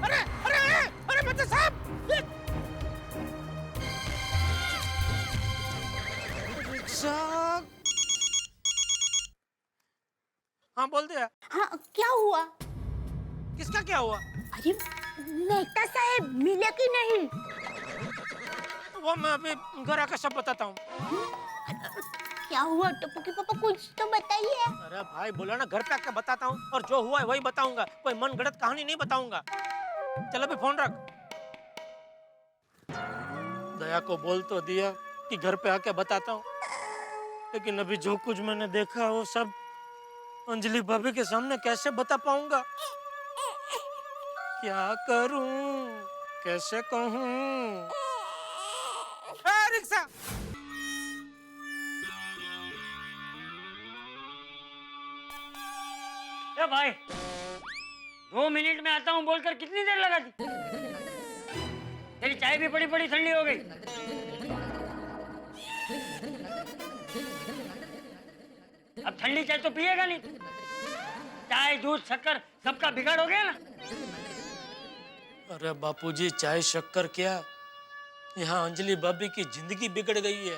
अरे अरे अरे अरे मेहता साहब! रिक्शा! हाँ बोल दिया। हाँ क्या हुआ? किसका क्या हुआ? अरे मेहता साहब मिले कि नहीं? वो मैं अभी घर आकर सब बताता हूँ। क्या हुआ टप्पू के पापा, कुछ तो बताइए। अरे भाई बोला ना घर पे आके बताता हूँ और जो हुआ है वही बताऊंगा, कोई मन गढ़ंत कहानी नहीं बताऊंगा। चल अभी फोन रख। दया को बोल तो दिया कि घर पे आके बताता हूँ, लेकिन अभी जो कुछ मैंने देखा वो सब अंजलि भाभी के सामने कैसे बता पाऊंगा? क्या करूं, कैसे कहूं? रिक्शा! ए भाई 2 मिनट में आता हूँ बोलकर कितनी देर लगा दी? तेरी चाय भी पड़ी पड़ी ठंडी हो गई। अब ठंडी चाय तो पिएगा नहीं। चाय दूध शक्कर सबका बिगाड़ हो गया ना। अरे बापूजी चाय शक्कर क्या, यहाँ अंजलि भाभी की जिंदगी बिगड़ गई है।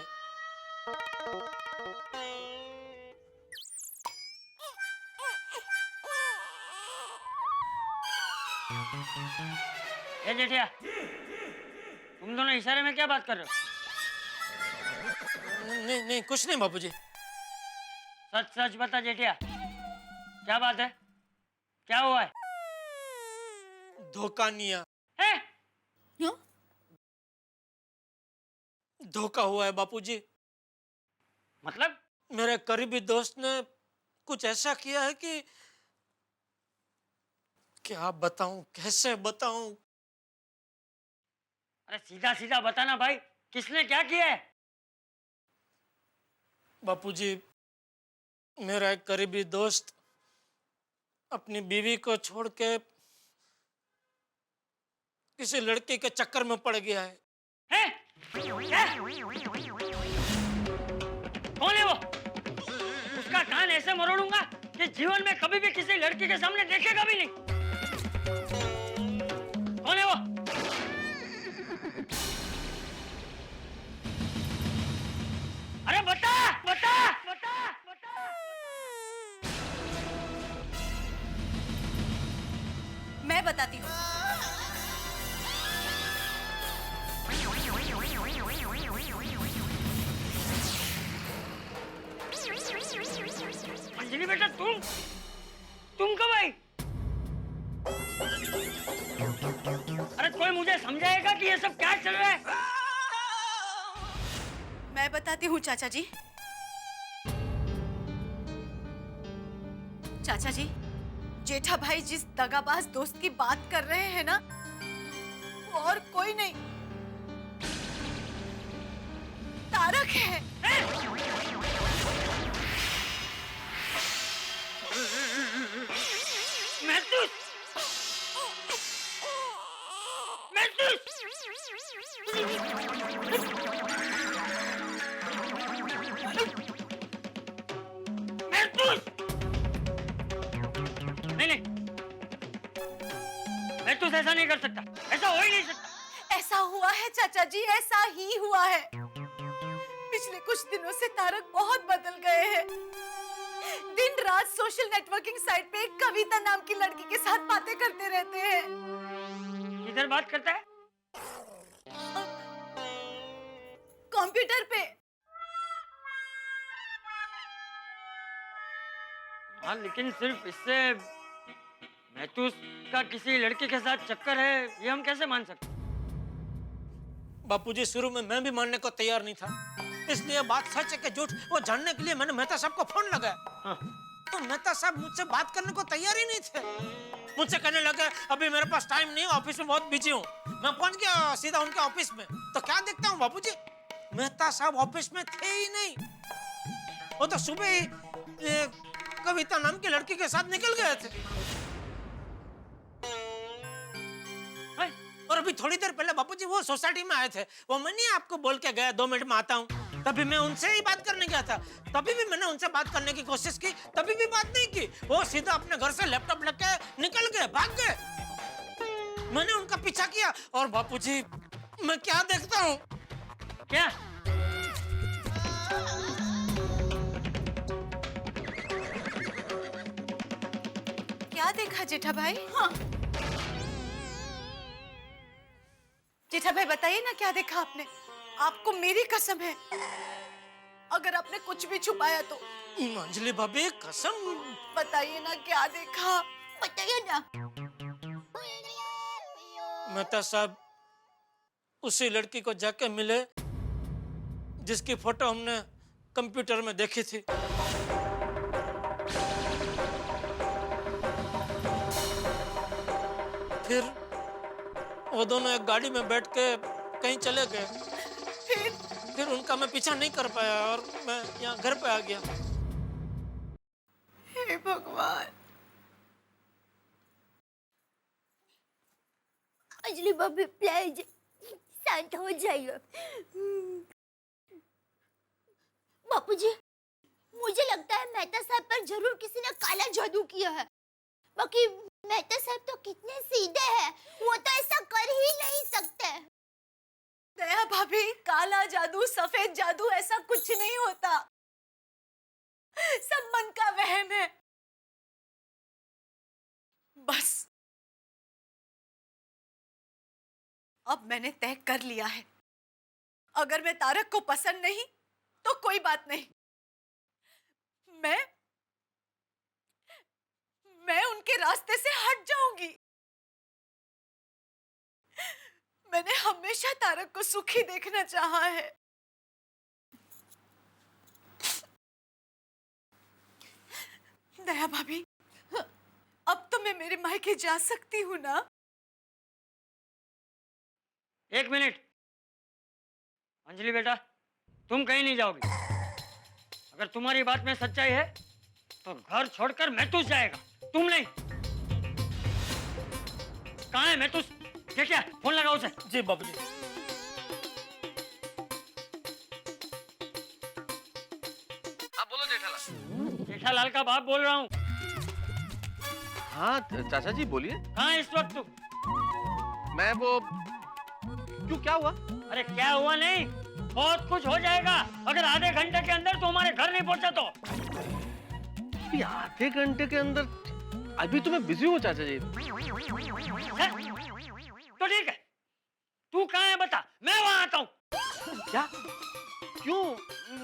ए जेठिया, तुम दोनों इशारे में क्या बात कर रहे हो? नहीं नहीं कुछ नहीं बापूजी। सच सच बता जेठिया, क्या बात है? क्या हुआ है? धोखा निया, हैं? क्यों? धोखा हुआ है बापूजी। मतलब? मेरे करीबी दोस्त ने कुछ ऐसा किया है कि क्या बताऊं, कैसे बताऊं? अरे सीधा सीधा बताना भाई, किसने क्या किया है? बापूजी मेरा एक करीबी दोस्त अपनी बीवी को छोड़ के किसी लड़के के चक्कर में पड़ गया है। हैं? क्या? कौन है वो? उसका कान ऐसे मरोड़ूंगा कि जीवन में कभी भी किसी लड़की के सामने देखेगा भी नहीं। कौन है वो? अरे बता बता बता बता। मैं बताती हूँ। अंजलि बेटा तुम कब आई? अरे कोई मुझे समझाएगा कि ये सब क्या चल रहा है? मैं बताती हूँ चाचा जी। चाचा जी, जेठा भाई जिस दगाबाज दोस्त की बात कर रहे हैं ना, वो और कोई नहीं, तारक है। नहीं महतूस ऐसा नहीं कर सकता, ऐसा हो ही नहीं सकता। ऐसा हुआ है चाचा जी, ऐसा ही हुआ है। पिछले कुछ दिनों से तारक बहुत बदल गए हैं। दिन रात सोशल नेटवर्किंग साइट पे एक कविता नाम की लड़की के साथ बातें करते रहते हैं। किधर बात करता है? कंप्यूटर पे। हाँ लेकिन सिर्फ इससे महतूस का किसी लड़के के साथ चक्कर है ये हम कैसे मान सकते? बापूजी शुरू में मैं भी मानने को तैयार नहीं था, इसलिए बात सच है कि झूठ वो जानने के लिए मैंने मेहता साहब को फोन लगाया। हाँ। तो मेहता साहब मुझसे बात करने को तैयार ही नहीं थे। मुझसे कहने लगे अभी मेरे पास टाइम नहीं, ऑफिस में बहुत बिजी हूँ। मैं पहुंच गया सीधा उनके ऑफिस में, तो क्या देखता हूँ बापूजी, मेहता साहब ऑफिस में थे ही नहीं। वो तो सुबह ही कविता नाम की लड़की के साथ निकल गए थे। और अभी थोड़ी देर पहले बापूजी वो सोसाइटी में आए थे, वो मैं नहीं आपको बोल के गया 2 मिनट में आता हूँ, तभी मैं उनसे ही बात करने गया था। तभी भी मैंने उनसे बात करने की कोशिश की, तभी भी बात नहीं की। वो सीधा अपने घर से लैपटॉप लेके निकल गए, भाग गए। मैंने उनका पीछा किया और बापूजी मैं क्या देखता हूँ, क्या? क्या देखा जेठा भाई? हाँ। जेठा भाई बताइए ना क्या देखा आपने? आपको मेरी कसम है, अगर आपने कुछ भी छुपाया तो अंजलि भाभी कसम बताइए ना क्या देखा, बताइए ना। मेहता साहब उसी लड़की को जाके मिले जिसकी फोटो हमने कंप्यूटर में देखी थी। फिर वो दोनों एक गाड़ी में बैठ के कहीं चले गए। फिर उनका मैं पीछा नहीं कर पाया और मैं यहाँ घर पे आ गया। हे भगवान। अंजलि भाभी प्लीज शांत हो जाइए। बापूजी मुझे लगता है मेहता साहब पर जरूर किसी ने काला जादू किया है। बाकी मेहता साहब तो कितने सीधे हैं, वो तो ऐसा कर ही नहीं सकते। दया भाभी, काला जादू सफेद जादू ऐसा कुछ नहीं होता, सब मन का वहम है। बस अब मैंने तय कर लिया है, अगर मैं तारक को पसंद नहीं तो कोई बात नहीं, मैं उनके रास्ते से हट जाऊंगी। मैंने हमेशा तारक को सुखी देखना चाहा है। दया भाभी, अब तो मैं मेरे मायके जा सकती हूँ ना? 1 मिनट अंजलि बेटा, तुम कहीं नहीं जाओगी। अगर तुम्हारी बात में सच्चाई है तो घर छोड़कर महतूस जाएगा, तुम नहीं। कहाँ है महतूस? क्या फोन लगाओ उसे। जी बाबूजी। हाँ बोलो जेठालाल। जेठालाल का बाप बोल रहा हूँ। हाँ चाचा जी बोलिए। कहाँ है इस वक्त तू? मैं वो क्यों, क्या हुआ? अरे क्या हुआ नहीं, बहुत कुछ हो जाएगा अगर आधे घंटे के अंदर तो हमारे घर नहीं पहुंचा तो। आधे घंटे के अंदर? अभी तो मैं बिजी हूँ चाचा जी। तो ठीक है, तू कहाँ है बता, मैं वहां आता हूँ। क्या? क्यों?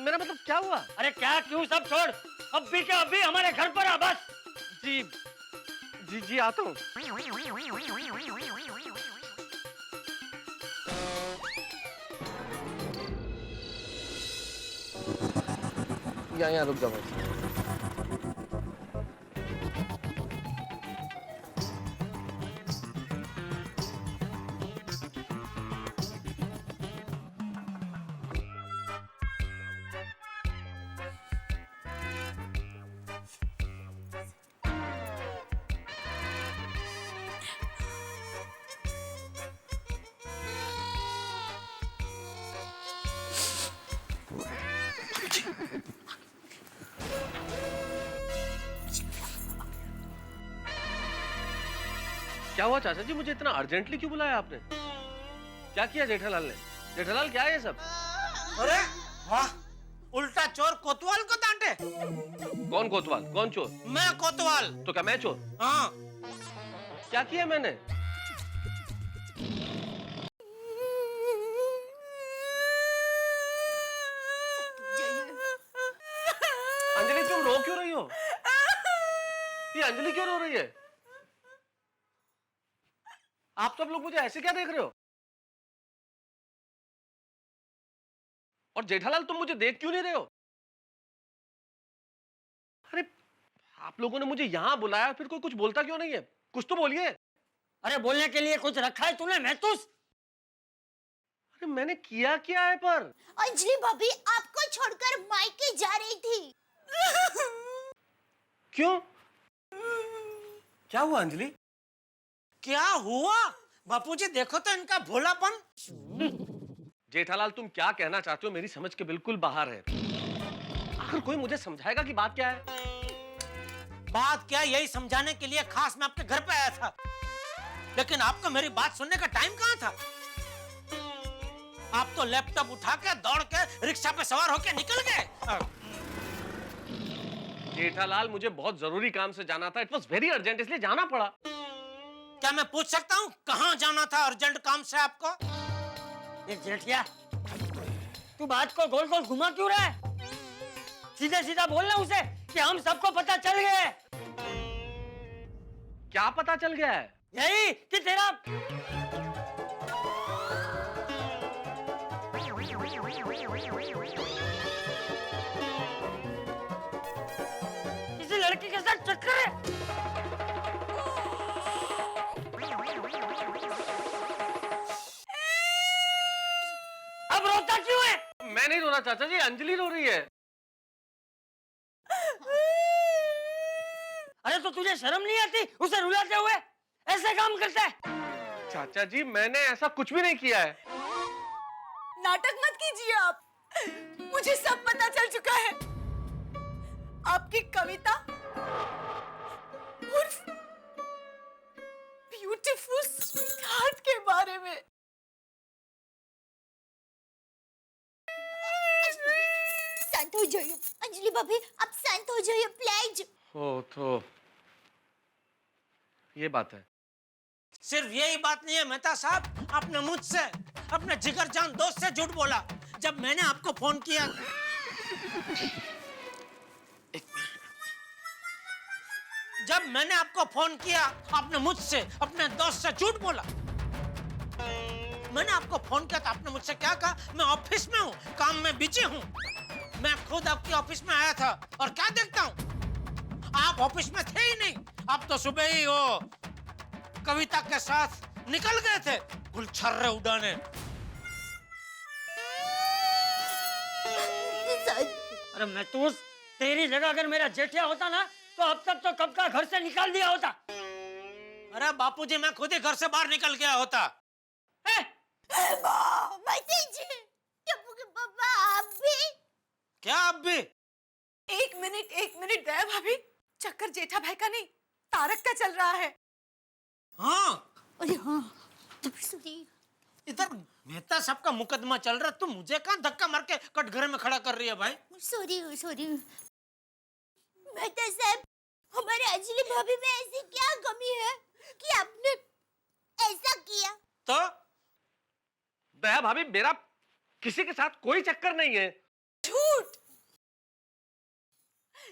मेरा मतलब क्या हुआ? अरे क्या क्यों सब छोड़, अभी के अभी हमारे घर पर आ बस। जी जी जी आता हूँ। यहाँ रुक जाओ। क्या हुआ चाचा जी, मुझे इतना अर्जेंटली क्यों बुलाया आपने? क्या किया जेठालाल ने? जेठालाल क्या है ये सब? अरे वाह, उल्टा चोर कोतवाल को डांटे। कौन कोतवाल, कौन चोर? मैं कोतवाल। तो क्या मैं चोर? हाँ। क्या किया मैंने? अंजलि तुम रो क्यों रही हो? ये अंजलि क्यों रो रही है? आप सब लोग मुझे ऐसे क्या देख रहे हो? और जेठालाल तुम मुझे देख क्यों नहीं रहे हो? अरे आप लोगों ने मुझे यहां बुलाया, फिर कोई कुछ बोलता क्यों नहीं है? कुछ तो बोलिए। अरे बोलने के लिए कुछ रखा है तूने महतूस? अरे मैंने किया क्या है पर? अंजलि भाभी आपको छोड़कर मायके जा रही थी। क्यों? क्या हुआ अंजलि? क्या हुआ? बापूजी देखो तो इनका भोलापन। जेठालाल तुम क्या कहना चाहते हो मेरी समझ के बिल्कुल बाहर है। आखिर कोई मुझे समझाएगा कि बात क्या है? बात क्या, यही समझाने के लिए खास मैं आपके घर पे आया था, लेकिन आपको मेरी बात सुनने का टाइम कहाँ था? आप तो लैपटॉप उठा के दौड़ के रिक्शा पे सवार होके निकल गए। जेठालाल मुझे बहुत जरूरी काम से जाना था, इट वॉज वेरी अर्जेंट, इसलिए जाना पड़ा। क्या मैं पूछ सकता हूँ कहाँ जाना था अर्जेंट काम से आपको? ये जेठिया, तू बात को गोल गोल घुमा क्यों रहा है? सीधे सीधा बोलना उसे कि हम सबको पता चल गया है। क्या पता चल गया है? यही कि तेरा किसी लड़की के साथ चक्कर है। अब रोता क्यों है? मैं नहीं रो रहा चाचा जी, अंजलि रो रही है। अरे तो तुझे शर्म नहीं आती उसे रुलाते हुए? ऐसे काम करता है? चाचा जी मैंने ऐसा कुछ भी नहीं किया है। नाटक मत कीजिए आप, मुझे सब पता चल चुका है। आपकी कविता उर्फ ब्यूटीफुल स्वीटहार्ट के बारे में। शांत हो जाइए अंजलि भाभी, आप शांत हो जाइए प्लीज। ओ तो ये बात है। सिर्फ यही बात नहीं है मेहता साहब, आपने मुझसे अपने जिगरजान दोस्त से झूठ बोला। जब मैंने आपको फोन किया, आपने मुझसे अपने दोस्त से झूठ बोला। मैंने आपको फोन किया तो आपने मुझसे क्या कहा? मैं ऑफिस में हूँ, काम में बिजी हूँ। मैं खुद आपके ऑफिस में आया था और क्या देखता हूँ, आप ऑफिस में थे ही नहीं। आप तो सुबह ही वो कविता के साथ निकल गए थे गुलछर्रे उड़ाने। अरे महतूस, तेरी जगह अगर मेरा जेठिया होता ना तो अब तक तो कब का घर से निकाल दिया होता। अरे बापूजी मैं खुद ही घर से बाहर निकल गया होता। पापा आप भी? क्या आप भी? एक मिनट दया भाभी, चक्कर जेठा भाई का नहीं तारक का चल रहा है। हाँ अरे हाँ, तो फिर सुनिए। इधर मेहता साहब का मुकदमा चल रहा, तुम मुझे कहाँ धक्का मार के कटघरे में खड़ा कर रही है भाई? सॉरी मेहता साहब, हमारे अंजलि भाभी में ऐसी क्या कमी है कि आपने ऐसा किया? तो दया भाभी मेरा किसी के साथ कोई चक्कर नहीं है। झूठ,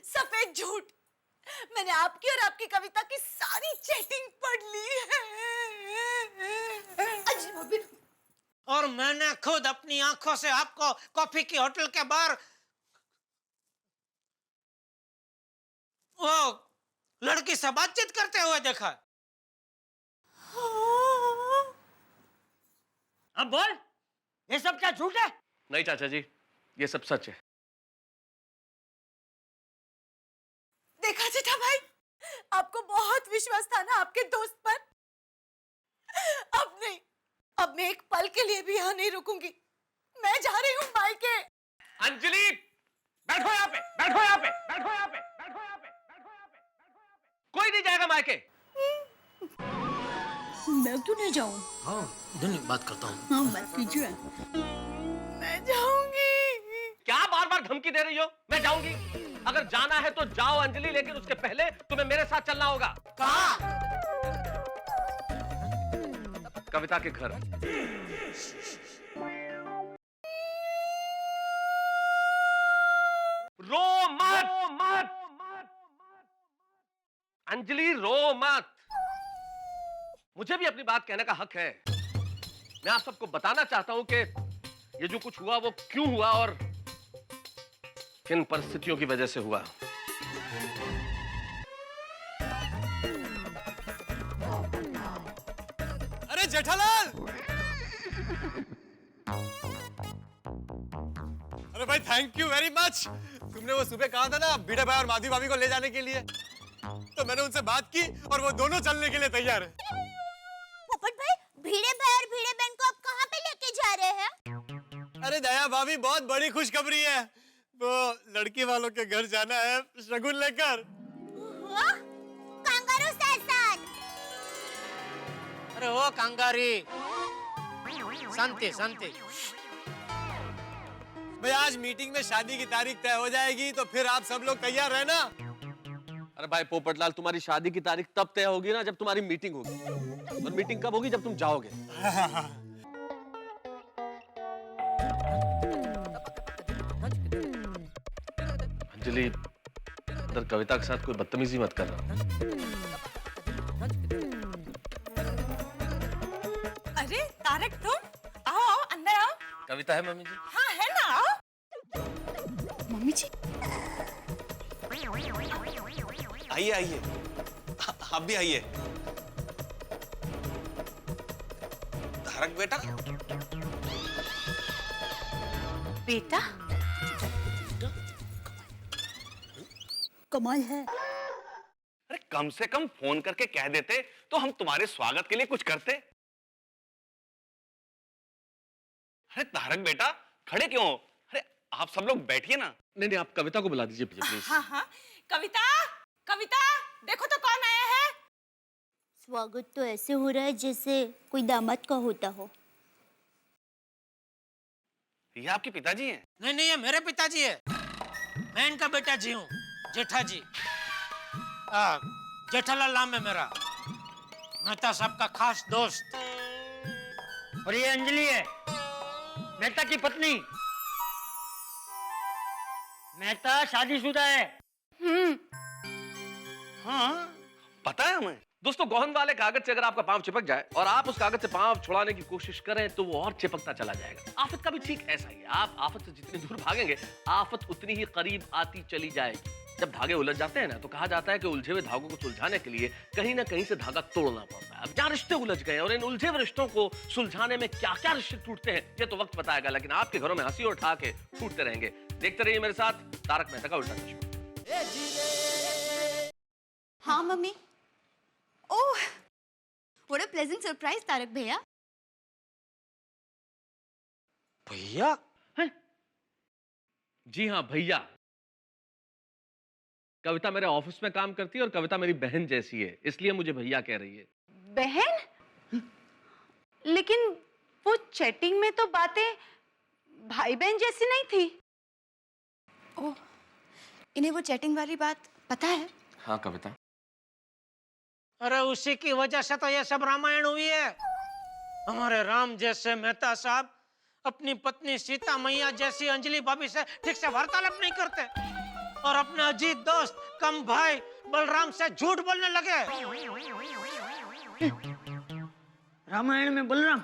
सफेद झूठ। मैंने आपकी और आपकी कविता की सारी चैटिंग पढ़ ली है। अंजलि भाभी, और मैंने खुद अपनी आंखों से आपको कॉफी की होटल के बाहर वो लड़की से बातचीत करते हुए देखा। अब बोल, ये सब क्या झूठ है? नहीं चाचा जी, ये सब सच है। देखा जेठा भाई, आपको बहुत विश्वास था ना आपके दोस्त पर। अब नहीं, अब मैं एक पल के लिए भी यहाँ नहीं रुकूंगी। मैं जा रही हूँ मायके। अंजलि बैठो यहाँ पे, बैठो यहाँ पे, बैठो यहाँ पे, बैठो यहाँ पे, बैठो यहाँ पे, बैठो यहाँ पे। कोई नहीं जाएगा मायके। मैं क्यों नहीं जाऊँ? हाँ धन्य बात करता हूँ। हाँ बात कीजिए। मैं जाऊंगी। क्या बार बार धमकी दे रही हो? मैं जाऊंगी। अगर जाना है तो जाओ अंजलि, लेकिन उसके पहले तुम्हें मेरे साथ चलना होगा। कहाँ? कविता के घर। रो मत। अंजलि रो मत, मुझे भी अपनी बात कहने का हक है। मैं आप सबको बताना चाहता हूं कि ये जो कुछ हुआ वो क्यों हुआ और किन परिस्थितियों की वजह से हुआ। अरे जेठालाल, अरे भाई थैंक यू वेरी मच। तुमने वो सुबह कहा था ना भिड़े भाई और माधवी भाभी को ले जाने के लिए, तो मैंने उनसे बात की और वो दोनों चलने के लिए तैयार है। पोपट भाई, भिड़े भाई और भिड़े बहन को आप कहाँ पे लेके जा रहे हैं? अरे दया भाभी, बहुत बड़ी खुशखबरी है। वो लड़की वालों के घर जाना है शगुन लेकर। कांगारू सासान। अरे ओ कांगारी, शांति शांति। भाई आज मीटिंग में शादी की तारीख तय हो जाएगी, तो फिर आप सब लोग तैयार रहना। अरे भाई पोपटलाल, तुम्हारी शादी की तारीख तब तय होगी ना जब तुम्हारी मीटिंग होगी। और मीटिंग कब होगी? जब तुम जाओगे। अंजलि, इधर कविता के साथ कोई बदतमीजी मत करना। अरे तारक, तुम आओ आओ अंदर आओ। कविता है मम्मी जी? हाँ है ना, आओ। मम्मी जी, आइए आइए, आप भी आइए। तारक बेटा, बेटा कमाल है। अरे कम से कम फोन करके कह देते तो हम तुम्हारे स्वागत के लिए कुछ करते। अरे तारक बेटा, खड़े क्यों हो? अरे आप सब लोग बैठिए ना। नहीं नहीं, आप कविता को बुला दीजिए प्लीज। हाँ हाँ, कविता कविता, देखो तो कौन आया है। स्वागत तो ऐसे हो रहा है जैसे कोई दामाद का होता हो। ये आपके पिताजी हैं? नहीं नहीं, ये मेरे पिताजी है। मैं इनका बेटा जी हूँ, जेठा जी। जेठालाल नाम है मेरा, मेहता साहब का खास दोस्त। और ये अंजलि है, मेहता की पत्नी। मेहता शादीशुदा है। हाँ पता है हमें। दोस्तों, गोहन वाले कागज से अगर आपका पांव चिपक जाए और आप उस कागज से पांव छुड़ाने की कोशिश करें तो वो और चिपकता चला जाएगा। आफत का भी ठीक ऐसा ही है। आप आफत से जितनी दूर भागेंगे, आफत उतनी ही करीब आती चली जाएगी। जब धागे उलझ जाते हैं ना, तो कहा जाता है कि उलझे हुए धागों को सुलझाने के लिए कहीं ना कहीं से धागा तोड़ना पड़ता है। अब जहाँ रिश्ते उलझ गए और इन उलझे हुए रिश्तों को सुलझाने में क्या क्या रिश्ते टूटते हैं, ये तो वक्त बताएगा। लेकिन आपके घरों में हंसी और ठहाके फूटते रहेंगे। देखते रहिए मेरे साथ तारक मेहता का उल्टा चश्मा। हाँ mummy. Oh, what a pleasant surprise Taarak भैया। भैया? जी हाँ भैया। कविता मेरे ऑफिस में काम करती है और कविता मेरी बहन जैसी है, इसलिए मुझे भैया कह रही है। बहन? लेकिन वो चैटिंग में तो बातें भाई बहन जैसी नहीं थी। ओह, इन्हें वो चैटिंग वाली बात पता है? हाँ कविता। अरे उसी की वजह से तो ये सब रामायण हुई है। हमारे राम जैसे मेहता साहब अपनी पत्नी सीता मैया जैसी अंजलि भाभी से ठीक से वार्तालाप नहीं करते और अपने अजीत दोस्त कम भाई बलराम से झूठ बोलने लगे। रामायण में बलराम?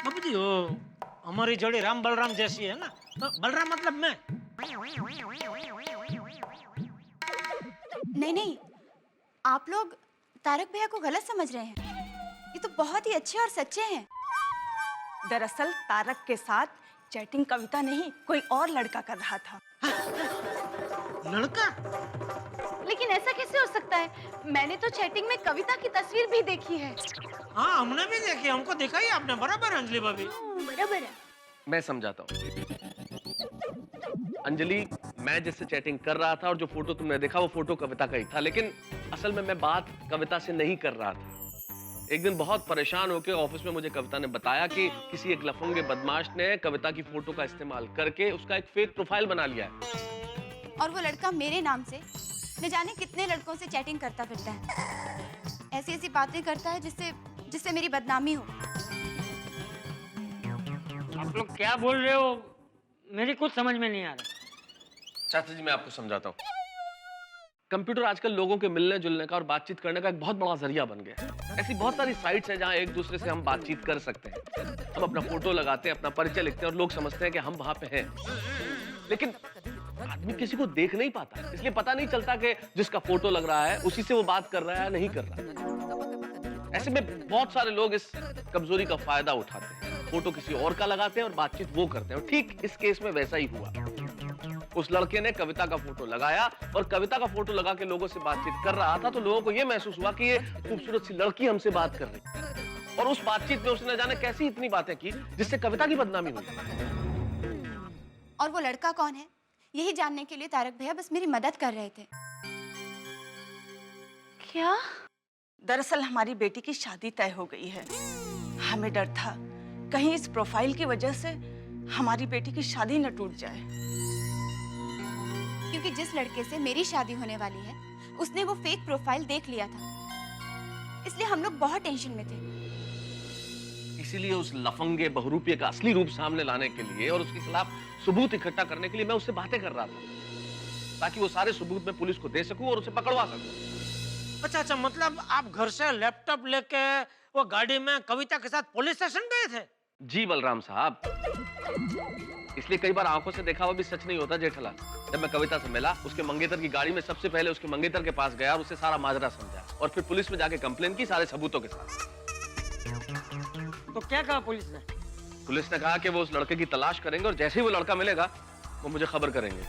बाबूजी, वो हमारी जोड़ी राम बलराम जैसी है ना, तो बलराम मतलब मैं। नहीं नहीं, आप लोग तारक भैया को गलत समझ रहे हैं। ये तो बहुत ही अच्छे और सच्चे हैं। दरअसल तारक के साथ चैटिंग कविता नहीं, कोई और लड़का कर रहा था। लड़का? लेकिन ऐसा कैसे हो सकता है? मैंने तो चैटिंग में कविता की तस्वीर भी देखी है। हाँ हमने भी देखी, हमको दिखाई आपने। बराबर अंजलि भाभी, बराबर है। मैं समझाता हूँ। अंजलि, मैं जिससे चैटिंग कर रहा था और जो फोटो तुमने देखा वो फोटो कविता का ही था, लेकिन असल में मैं बात कविता से नहीं कर रहा था। एक दिन बहुत परेशान होकर ऑफिस में मुझे कविता ने बताया कि किसी एक लफंगे बदमाश ने कविता की फोटो का इस्तेमाल करके उसका एक फेक प्रोफाइल बना लिया है। और वो लड़का मेरे नाम से न जाने कितने लड़कों से चैटिंग करता फिरता है। ऐसी ऐसी बातें करता है जिससे मेरी बदनामी हो। आप लोग क्या बोल रहे हो? मेरी कुछ समझ में नहीं आ रहा। चाचा जी, मैं आपको समझाता हूँ। कंप्यूटर आजकल लोगों के मिलने जुलने का और बातचीत करने का एक बहुत बड़ा जरिया बन गया है। ऐसी बहुत सारी साइट्स हैं जहां एक दूसरे से हम बातचीत कर सकते हैं। हम अपना फोटो लगाते हैं, अपना परिचय लिखते हैं और लोग समझते हैं कि हम वहां पे हैं। लेकिन आदमी किसी को देख नहीं पाता, इसलिए पता नहीं चलता कि जिसका फोटो लग रहा है उसी से वो बात कर रहा है या नहीं कर रहा है। ऐसे में बहुत सारे लोग इस कमजोरी का फायदा उठाते हैं, फोटो किसी और का लगाते हैं और बातचीत वो करते हैं। और ठीक इस केस में वैसा ही हुआ। उस लड़के ने कविता का फोटो लगाया और कविता का फोटो लगा के लोगों से बातचीत कर रहा था, तो लोगों को यह महसूस हुआ कि ये खूबसूरत सी लड़की हमसे बात कर रही है। और उस बातचीत में उसने जाने कैसी इतनी बातें की जिससे कविता की बदनामी हुई। और वो लड़का कौन है, यही जानने के लिए तारक भैया बस मेरी मदद कर रहे थे। क्या? दरअसल हमारी बेटी की शादी तय हो गई है। हमें डर था कहीं इस प्रोफाइल की वजह से हमारी बेटी की शादी न टूट जाए। क्योंकि जिस लड़के से मेरी शादी होने वाली है उसने वो फेक प्रोफाइल देख लिया था, इसलिए हम लोग बहुत टेंशन में थे। इसीलिए उस लफंगे बहुरूपिये का असली रूप सामने लाने के लिए और उसके खिलाफ सबूत इकट्ठा करने के लिए मैं उससे बातें कर रहा था, ताकि वो सारे सबूत मैं पुलिस को दे सकूं और उसे पकड़वा सकूं। अच्छा, मतलब आप घर से लैपटॉप लेके वो गाड़ी में कविता के साथ पुलिस स्टेशन गए थे? जी बलराम साहब, इसलिए कई बार आंखों से देखा हुआ भी सच नहीं होता जेठालाल। जब मैं कविता से मिला, उसके मंगेतर की गाड़ी में सबसे पहले उसके मंगेतर के पास गया और उसे सारा माजरा समझा और फिर पुलिस में जाके कंप्लेन की सारे सबूतों के साथ। तो क्या कहा पुलिस ने? पुलिस ने कहा कि वो उस लड़के की तलाश करेंगे और जैसे ही वो लड़का मिलेगा वो मुझे खबर करेंगे।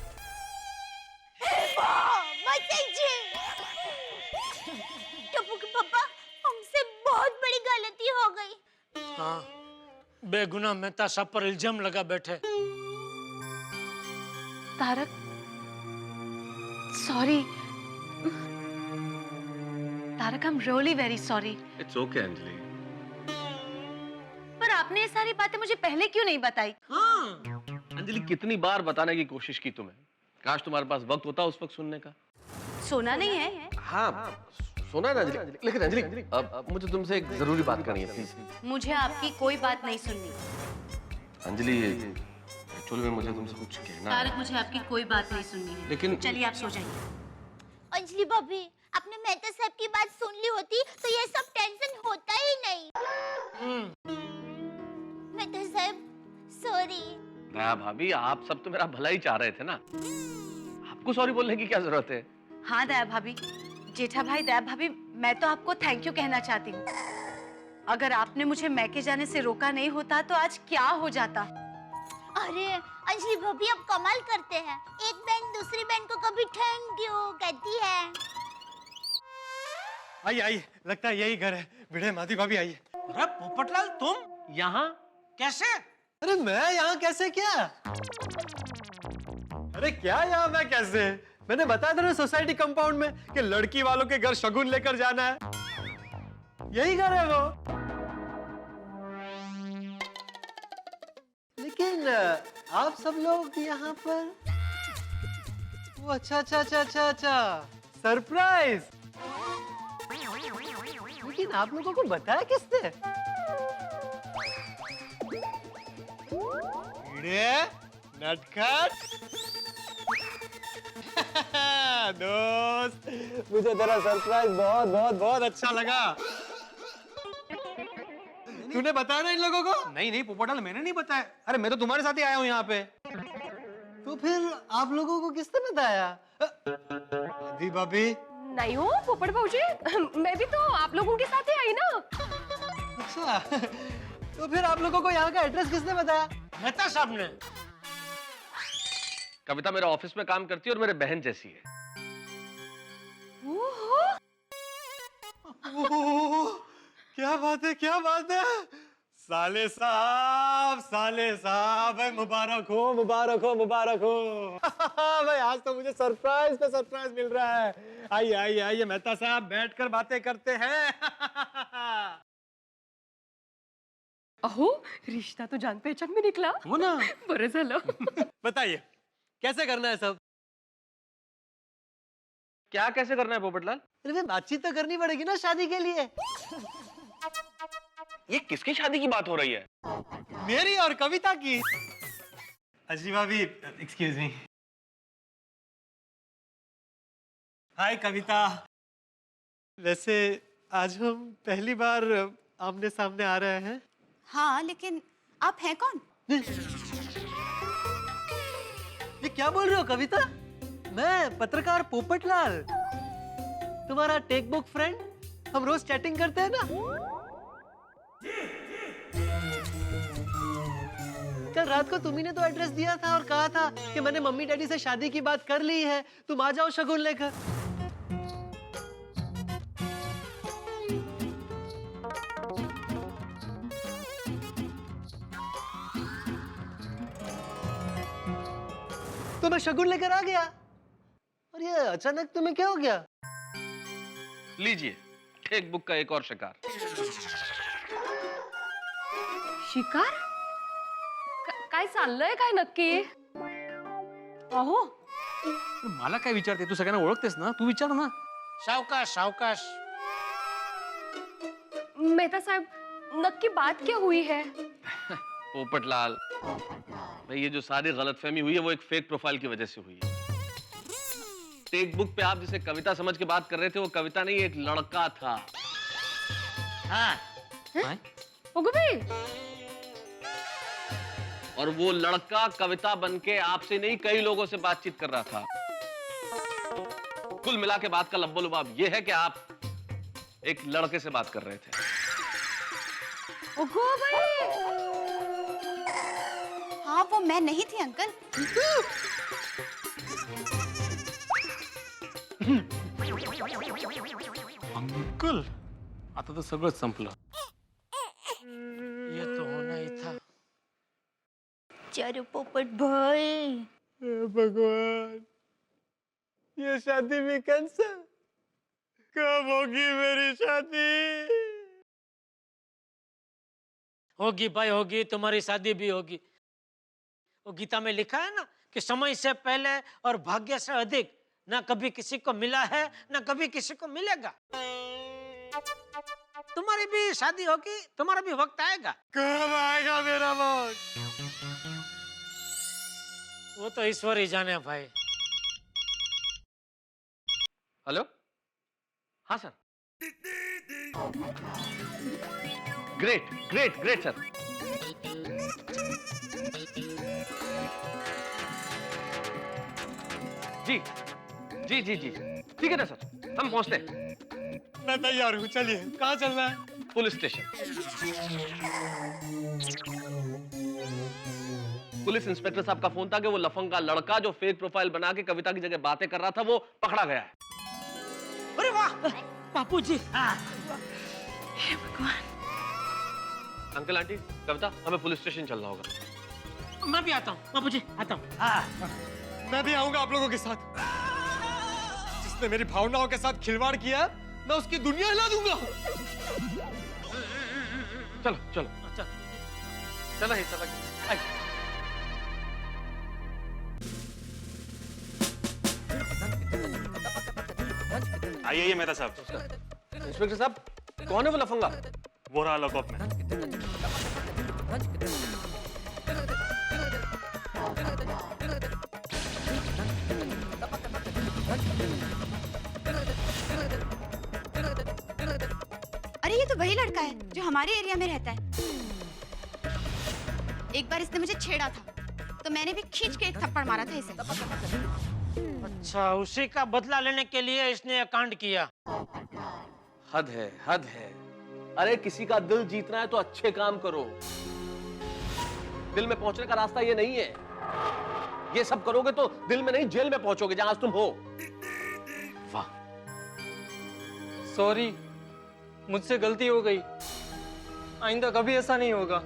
टप्पू के पापा, हमसे बहुत बड़ी गलती हो गई। हाँ, बेगुनाह मेहता साहब पर इल्जाम लगा बैठे। Taarak, sorry Taarak, I am really very sorry. It's okay Anjali. पर आपने ये सारी बातें मुझे पहले क्यों नहीं बताई? हाँ। अंजलि, कितनी बार बताने की कोशिश की तुम्हें, काश तुम्हारे पास वक्त होता उस वक्त सुनने का। सोना नहीं है? हाँ सुना है ना अंजलि, लेकिन अंजलि अब मुझे तुमसे एक जरूरी बात करनी है प्लीज। मुझे आपकी कोई बात नहीं सुननी। अंजलि, एक्चुअली में मुझे तुमसे कुछ कहना है। तारक, मुझे आपकी कोई बात नहीं सुननी है। लेकिन चलिए आप सो जाइए। अंजलि भाभी, आपने मेहता साहब की बात सुन ली होती तो ये सब टेंशन होता ही नहीं। मेहता साहब, सॉरी। दया भाभी, आप सब तो मेरा भला ही चाह रहे थे ना, आपको सॉरी बोलने की क्या जरूरत है? हाँ दया भाभी, जेठा भाई, दया भाभी, मैं तो आपको थैंक यू कहना चाहती हूँ। अगर आपने मुझे मैके जाने से रोका नहीं होता तो आज क्या हो जाता। अरे अंजलि भाभी, आप कमाल करते हैं। एक बहन दूसरी बहन को कभी थैंक यू कहती है। आइए आइए, लगता है यही घर है। भिड़े माधी भाभी आइए। अरे पोपटलाल, तुम यहाँ कैसे? अरे मैं यहाँ कैसे क्या? अरे क्या यहाँ मैं कैसे? मैंने बताया था ना सोसाइटी कंपाउंड में कि लड़की वालों के घर शगुन लेकर जाना है। यही घर है वो। लेकिन आप सब लोग यहाँ पर? वो अच्छा, सरप्राइज। लेकिन आप लोगों को बताया किसने? नटखट दोस्त, मुझे तेरा सरप्राइज बहुत बहुत बहुत अच्छा लगा। तूने बताया ना इन लोगों को? नहीं नहीं पोपटलाल, मैंने नहीं बताया। अरे मैं तो तुम्हारे साथ ही आया हूँ यहाँ पे। तो फिर आप लोगों को किसने बताया? आदि भाभी? नहीं हो पोपट भाऊजी, मैं भी तो आप लोगों के साथ ही आई ना। अच्छा, तो फिर आप लोगों को यहाँ का एड्रेस किसने बताया? मेहता साहब ने। कविता मेरे ऑफिस में काम करती है और मेरे बहन जैसी है। क्या बात है, क्या बात है। साले साहब, मुबारक हो, मुबारक हो, मुबारक हो। भाई आज तो मुझे सरप्राइज पे सरप्राइज मिल रहा है। आइए आइए आइए मेहता साहब, बैठकर बातें करते हैं। अहो, रिश्ता तो जान पहचान में निकला। हो ना? बरं झालं। बताइए कैसे करना है सब? क्या कैसे करना है पोपटलाल? अरे बातचीत तो करनी पड़ेगी ना शादी के लिए। ये किसकी शादी की बात हो रही है? मेरी और कविता की। अजी भाभी, एक्सक्यूज मी। हाय कविता। वैसे आज हम पहली बार आमने सामने आ रहे हैं। हाँ, लेकिन आप हैं कौन? ये क्या बोल रहे हो कविता? मैं पत्रकार पोपटलाल, तुम्हारा टेक बुक फ्रेंड। हम रोज चैटिंग करते हैं ना। कल रात को तुम्ही ने तो एड्रेस दिया था और कहा था कि मैंने मम्मी डैडी से शादी की बात कर ली है, तुम आ जाओ शगुन लेकर। तो मैं शगुन लेकर आ गया और ये अचानक तुम्हें क्या हो गया? लीजिए टेक बुक का एक और शिकार। शिकार? काय चाललंय काय नक्की? अहो, मला काय विचारते? तू सगळ्यांना ओळखतेस ना, तू विचार ना। सावकाश सावकाश। मेहता साहब, नक्की बात क्या हुई है? पोपटलाल भाई, ये जो सारी गलतफहमी हुई है वो एक फेक प्रोफाइल की वजह से हुई है। टेक बुक पे आप जिसे कविता समझ के बात कर रहे थे वो कविता नहीं, एक लड़का था। हाँ। और वो लड़का कविता बनके आपसे नहीं कई लोगों से बातचीत कर रहा था। कुल मिला के बात का लब्बो लुबाब ये है कि आप एक लड़के से बात कर रहे थे। ओगो भाई! हाँ, वो मैं नहीं थी अंकल। अंकल, आता तर सगळंच संपलं। ये तो होना ही था। चारू पोपट भाई, भगवान, ये शादी भी कैंसिल। कब होगी मेरी शादी? होगी भाई होगी, तुम्हारी शादी भी होगी। वो गीता में लिखा है ना कि समय से पहले और भाग्य से अधिक ना कभी किसी को मिला है ना कभी किसी को मिलेगा। तुम्हारी भी शादी होगी, तुम्हारा भी वक्त आएगा। कब आएगा मेरा वक्त? वो तो ईश्वर ही जाने भाई। हेलो, हाँ sir. Great great great sir. जी जी जी जी ठीक है ना सर, हम पहुंचते हैं। मैं तैयार हूँ, चलिए। कहाँ चलना है? Police station. पुलिस इंस्पेक्टर साहब का फोन था कि वो लफंगा लड़का जो फेक प्रोफाइल बना के कविता की जगह बातें कर रहा था वो पकड़ा गया है। अरे वाह बापू जी। हे भगवान। अंकल आंटी, कविता, हमें पुलिस स्टेशन चलना होगा। मैं भी आता हूँ बापू जी, आता हूँ। मैं भी आऊंगा आप लोगों के साथ। जिसने मेरी भावनाओं के साथ खिलवाड़ किया, मैं उसकी दुनिया हिला दूंगा। चलो चलो चलो ही चलो। आइए मेहता साहब। इंस्पेक्टर साहब, कौन है वो लफंगा? वो रहा लॉकअप में। अरे ये तो वही लड़का है जो हमारे एरिया में रहता है। एक बार इसने मुझे छेड़ा था तो मैंने भी खींच के एक थप्पड़ मारा था इसे। अच्छा, उसी का बदला लेने के लिए इसने ये कांड किया। हद है, हद है। अरे किसी का दिल जीतना है तो अच्छे काम करो। दिल में पहुंचने का रास्ता ये नहीं है। ये सब करोगे तो दिल में नहीं जेल में पहुंचोगे जहां तुम हो। वाह। सॉरी, मुझसे गलती हो गई। आइंदा कभी ऐसा नहीं होगा।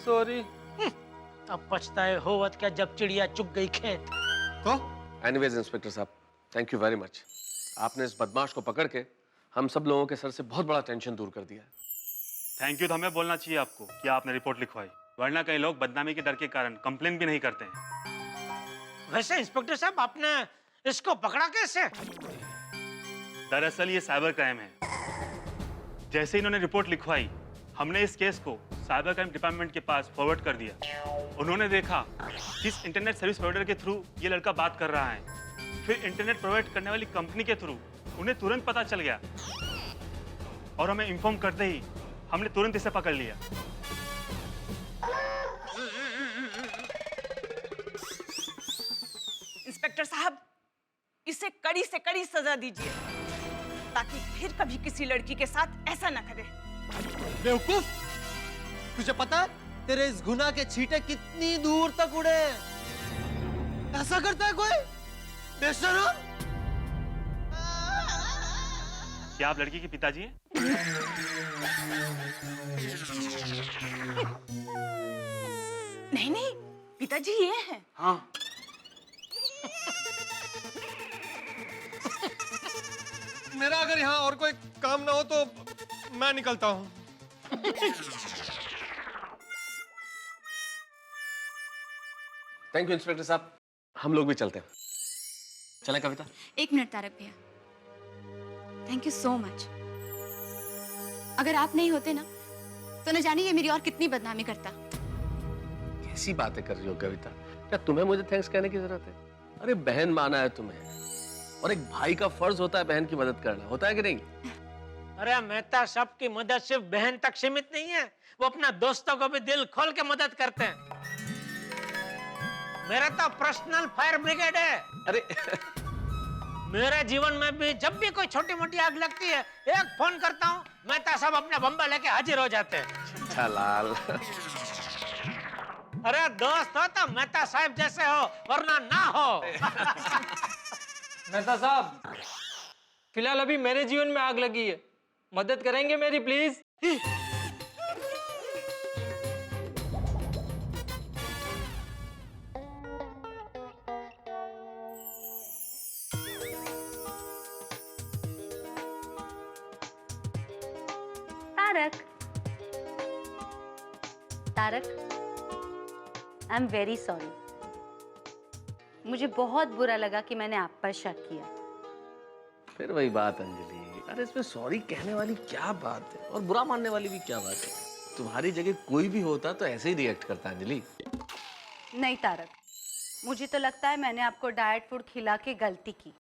सॉरी। अब पछताए होवत क्या जब चिड़िया चुग गई खेत। तो एनीवेज इंस्पेक्टर साहब, थैंक यू वेरी मच। आपने इस बदमाश को पकड़ के हम सब लोगों के सर से बहुत बड़ा टेंशन दूर कर दिया। थैंक यू तो हमें बोलना चाहिए आपको कि आपने रिपोर्ट लिखवाई, वरना कई लोग बदनामी के डर के कारण कंप्लेन भी नहीं करते हैं। वैसे इंस्पेक्टर साहब, आपने इसको पकड़ा कैसे? दरअसल ये साइबर क्राइम है। जैसे इन्होंने रिपोर्ट लिखवाई, हमने इस केस को साइबर क्राइम डिपार्टमेंट के पास फॉरवर्ड कर दिया। उन्होंने देखा किस इंटरनेट सर्विस प्रोवाइडर के थ्रू ये लड़का बात कर रहा है। फिर इंटरनेट प्रोवाइड करने वाली कंपनी के थ्रू उन्हें तुरंत पता चल गया और हमें इन्फॉर्म करते ही हमने तुरंत इसे पकड़ लिया। इंस्पेक्टर साहब, इसे कड़ी से कड़ी सजा दीजिए ताकि फिर कभी किसी लड़की के साथ ऐसा ना करे। बेवकूफ, तुझे पता है तेरे इस गुनाह के छींटे कितनी दूर तक उड़े? ऐसा करता है कोई बेशरम? क्या आप लड़की के पिताजी हैं? नहीं नहीं, पिताजी ये हैं। हाँ। मेरा अगर यहाँ और कोई काम ना हो तो मैं निकलता हूँ। थैंक यू इंस्पेक्टर साहब, हम लोग भी चलते हैं। चलें कविता? एक मिनट तारक भैया, थैंक यू सो मच। अगर आप नहीं होते ना तो न जाने ये मेरी और कितनी बदनामी करता। कैसी बातें कर रही हो कविता? क्या तुम्हें मुझे थैंक्स कहने की जरूरत है? अरे बहन माना है तुम्हें, और एक भाई का फर्ज होता है बहन की मदद करना, होता है कि नहीं? अरे मेहता साहब की मदद सिर्फ बहन तक सीमित नहीं है, वो अपना दोस्तों को भी दिल खोल के मदद करते हैं। मेरा तो पर्सनल फायर ब्रिगेड है। अरे मेरे जीवन में भी जब भी कोई छोटी मोटी आग लगती है, एक फोन करता हूँ, मेहता साहब अपना बम्बा लेके हाजिर हो जाते हैं। अच्छा लाल। अरे दोस्त हो तो मेहता साहब जैसे हो, वरना ना हो। मेहता साहब, फिलहाल अभी मेरे जीवन में आग लगी है, मदद करेंगे मेरी please? Taarak, Taarak, I am very sorry. मुझे बहुत बुरा लगा कि मैंने आप पर शक किया। फिर वही बात अंजलि, अरे इसमें सॉरी कहने वाली क्या बात है, और बुरा मानने वाली भी क्या बात है? तुम्हारी जगह कोई भी होता तो ऐसे ही रिएक्ट करता अंजलि। नहीं तारक, मुझे तो लगता है मैंने आपको डाइट फूड खिला के गलती की।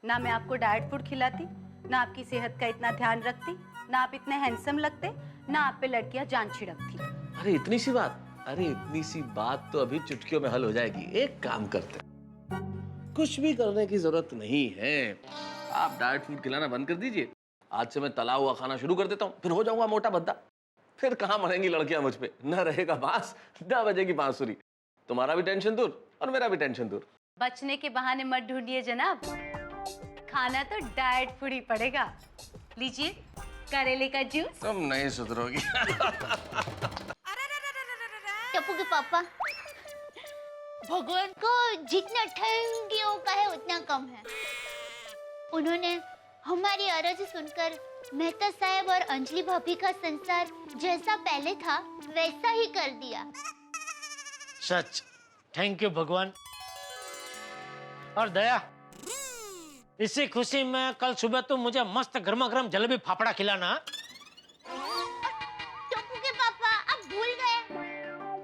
ना मैं आपको डाइट फूड खिलाती, ना आपकी सेहत का इतना ध्यान रखती, ना आप इतने हैंडसम लगते, ना आप पे लड़कियां जान छिड़कती। अरे इतनी सी बात, अरे इतनी सी बात तो अभी चुटकियों में हल हो जाएगी। एक काम करते हैं, कुछ भी करने की जरूरत नहीं है, आप डाइट फूड खिलाना बंद कर दीजिए। आज से मैं तला हुआ खाना शुरू कर देता हूँ, फिर हो जाऊंगा मोटा भद्दा। फिर कहाँ मरेंगी लड़कियां मुझ पे, न रहेगा बांस न बजेगी बांसुरी। तुम्हारा भी टेंशन दूर और मेरा भी टेंशन दूर। बचने के बहाने मत ढूंढिए जनाब, खाना तो डाइट फूड ही पड़ेगा। लीजिए करेले का जूस। तुम नहीं सुधरोगी। टप्पू के पापा, भगवान को जितना थैंक यू कहे उतना कम है। उन्होंने हमारी अर्ज सुनकर मेहता साहब और अंजलि भाभी का संसार जैसा पहले था वैसा ही कर दिया। सच, थैंक यू भगवान। और दया, इसी खुशी में कल सुबह तुम मुझे मस्त गर्मा गर्म जलेबी फाफड़ा खिलाना। टप्पू के पापा, आप भूल गए,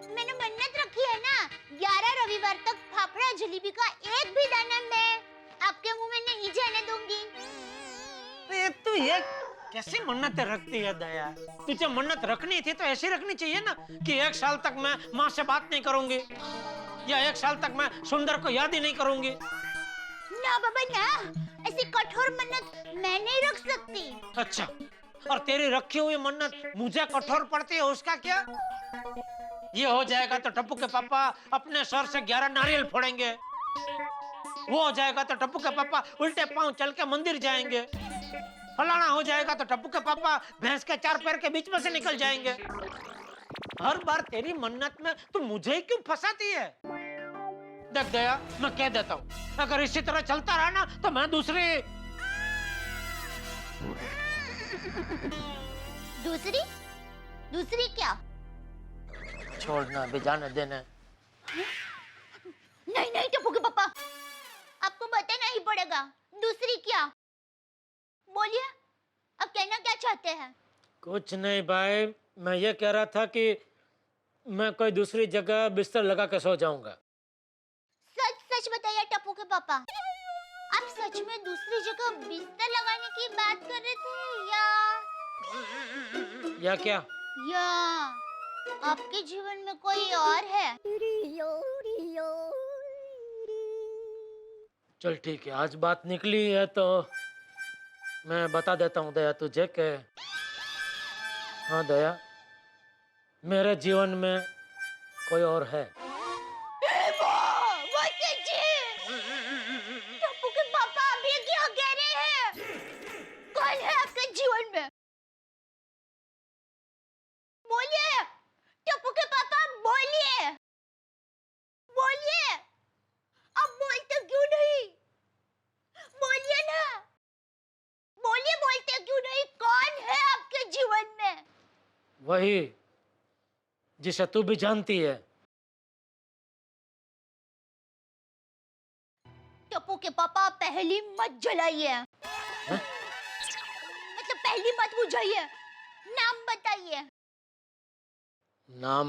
मैंने मन्नत रखी है ना, 11 रविवार तक फाफड़ा जलेबी का एक भी दाना मैं आपके मुंह में नहीं जाने दूंगी। तू ये कैसी मन्नतें रखती है दया? तुझे मन्नत रखनी थी तो ऐसी रखनी चाहिए ना कि 1 साल तक मैं माँ से बात नहीं करूंगी, या 1 साल तक मैं सुंदर को याद ही नहीं करूंगी। ना बाबा ना, ऐसी कठोर मन्नत मैं नहीं रख सकती। अच्छा, और तेरी रखी हुई मन्नत मुझे कठोर पड़ती है, उसका क्या? ये हो जाएगा तो टप्पू के पापा अपने सर से 11 नारियल फोड़ेंगे। वो हो जाएगा तो टप्पू के पापा उल्टे पांव चल के मंदिर जाएंगे। फलाना हो जाएगा तो टप्पू के पापा भैंस के 4 पैर के बीच में से निकल जाएंगे। हर बार तेरी मन्नत में तू मुझे ही क्यों फंसाती है? देख दया, मैं कह देता हूँ, अगर इसी तरह चलता रहा ना तो मैं दूसरी दूसरी क्या? छोड़ना भी जाने देना। नहीं नहीं टप्पू के पापा, आपको बताना ही पड़ेगा। दूसरी क्या? बोलिए, अब कहना क्या चाहते हैं? कुछ नहीं भाई, मैं ये कह रहा था कि मैं कोई दूसरी जगह बिस्तर लगा के सो जाऊंगा। सच सच के पापा, आप सच में दूसरी जगह बिस्तर लगाने की बात कर रहे थे या क्या? या आपके जीवन में कोई और है? चल ठीक है, आज बात निकली है तो मैं बता देता हूँ दया तुझे कि हाँ दया, मेरे जीवन में कोई और है। टप्पू के पापा आप ये क्या कह रहे हैं? कौन है आपके जीवन में? बोलिए टप्पू के पापा, बोलिए बोलिए। अब बोलते क्यों नहीं? बोलिए ना, बोलिए, बोलते क्यों नहीं? कौन है आपके जीवन में? वही जिसे तू भी जानती है। टप्पू के पापा पहली मत जलाइए, मतलब पहली मत बुझाइए, नाम बताइए। नाम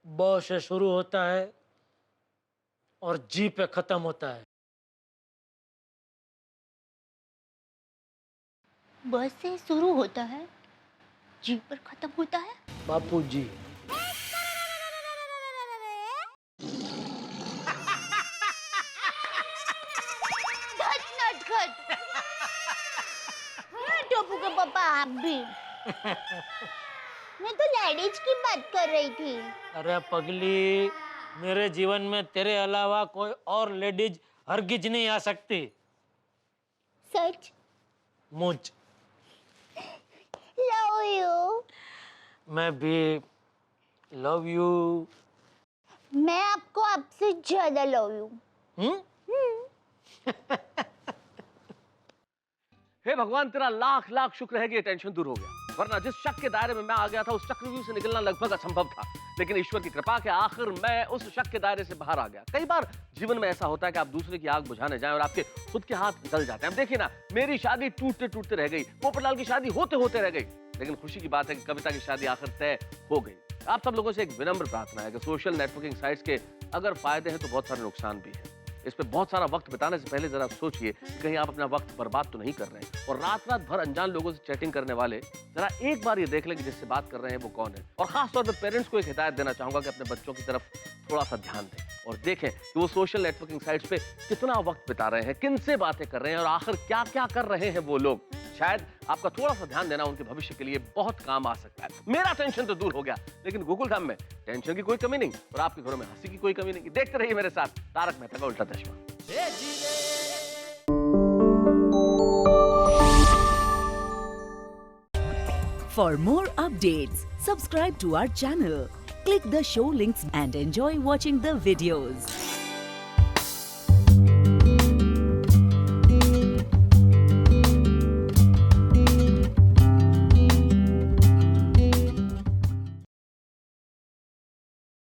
ब से शुरू होता है और जी पे खत्म होता है। ब से शुरू होता है, जी पर खत्म होता है। बापूजी। खट नटखट। टप्पू के पापा आप भी। मैं तो लेडीज की बात कर रही थी। अरे पगली, मेरे जीवन में तेरे अलावा कोई और लेडीज हरगिज नहीं आ सकती। सच? मुझ लव यू। मैं भी लव यू। मैं आपको आपसे ज्यादा लव यू। हे भगवान, तेरा लाख लाख शुक्र है कि ये टेंशन दूर हो गया, वरना जिस शक के दायरे में मैं आ गया था उस चक्रव्यूह से निकलना लगभग असंभव था। लेकिन ईश्वर की कृपा के आखिर मैं उस शक के दायरे से बाहर आ गया। कई बार जीवन में ऐसा होता है कि आप दूसरे की आग बुझाने जाएं और आपके खुद के हाथ जल जाते हैं। अब देखिए ना, मेरी शादी टूटते टूटते रह गई, पोपटलाल की शादी होते होते रह गई, लेकिन खुशी की बात है कि कविता की शादी आखिर तय हो गई। आप सब लोगों से एक विनम्र प्रार्थना है कि सोशल नेटवर्किंग साइट्स के अगर फायदे हैं तो बहुत सारे नुकसान भी हैं। इस पे बहुत सारा वक्त बिताने से पहले जरा सोचिए कि कहीं आप अपना वक्त बर्बाद तो नहीं कर रहे हैं। और रात रात भर अनजान लोगों से चैटिंग करने वाले जरा एक बार ये देख लें कि जिससे बात कर रहे हैं वो कौन है। और खास तौर पर पेरेंट्स को एक हिदायत देना चाहूंगा कि अपने बच्चों की तरफ थोड़ा सा ध्यान दें और देखें कि वो सोशल नेटवर्किंग साइट्स पे कितना वक्त बिता रहे हैं, किनसे बातें कर रहे हैं और आखिर क्या क्या कर रहे हैं वो लोग। शायद आपका थोड़ा सा ध्यान देना उनके भविष्य के लिए बहुत काम आ सकता है। मेरा टेंशन तो दूर हो गया, लेकिन गूगल धाम में टेंशन की कोई कमी नहीं और आपके घरों में हंसी की कोई कमी नहीं। देखते रहिए मेरे साथ तारक मेहता का उल्टा चश्मा। For more updates, subscribe to our channel, click the show links and enjoy watching the videos.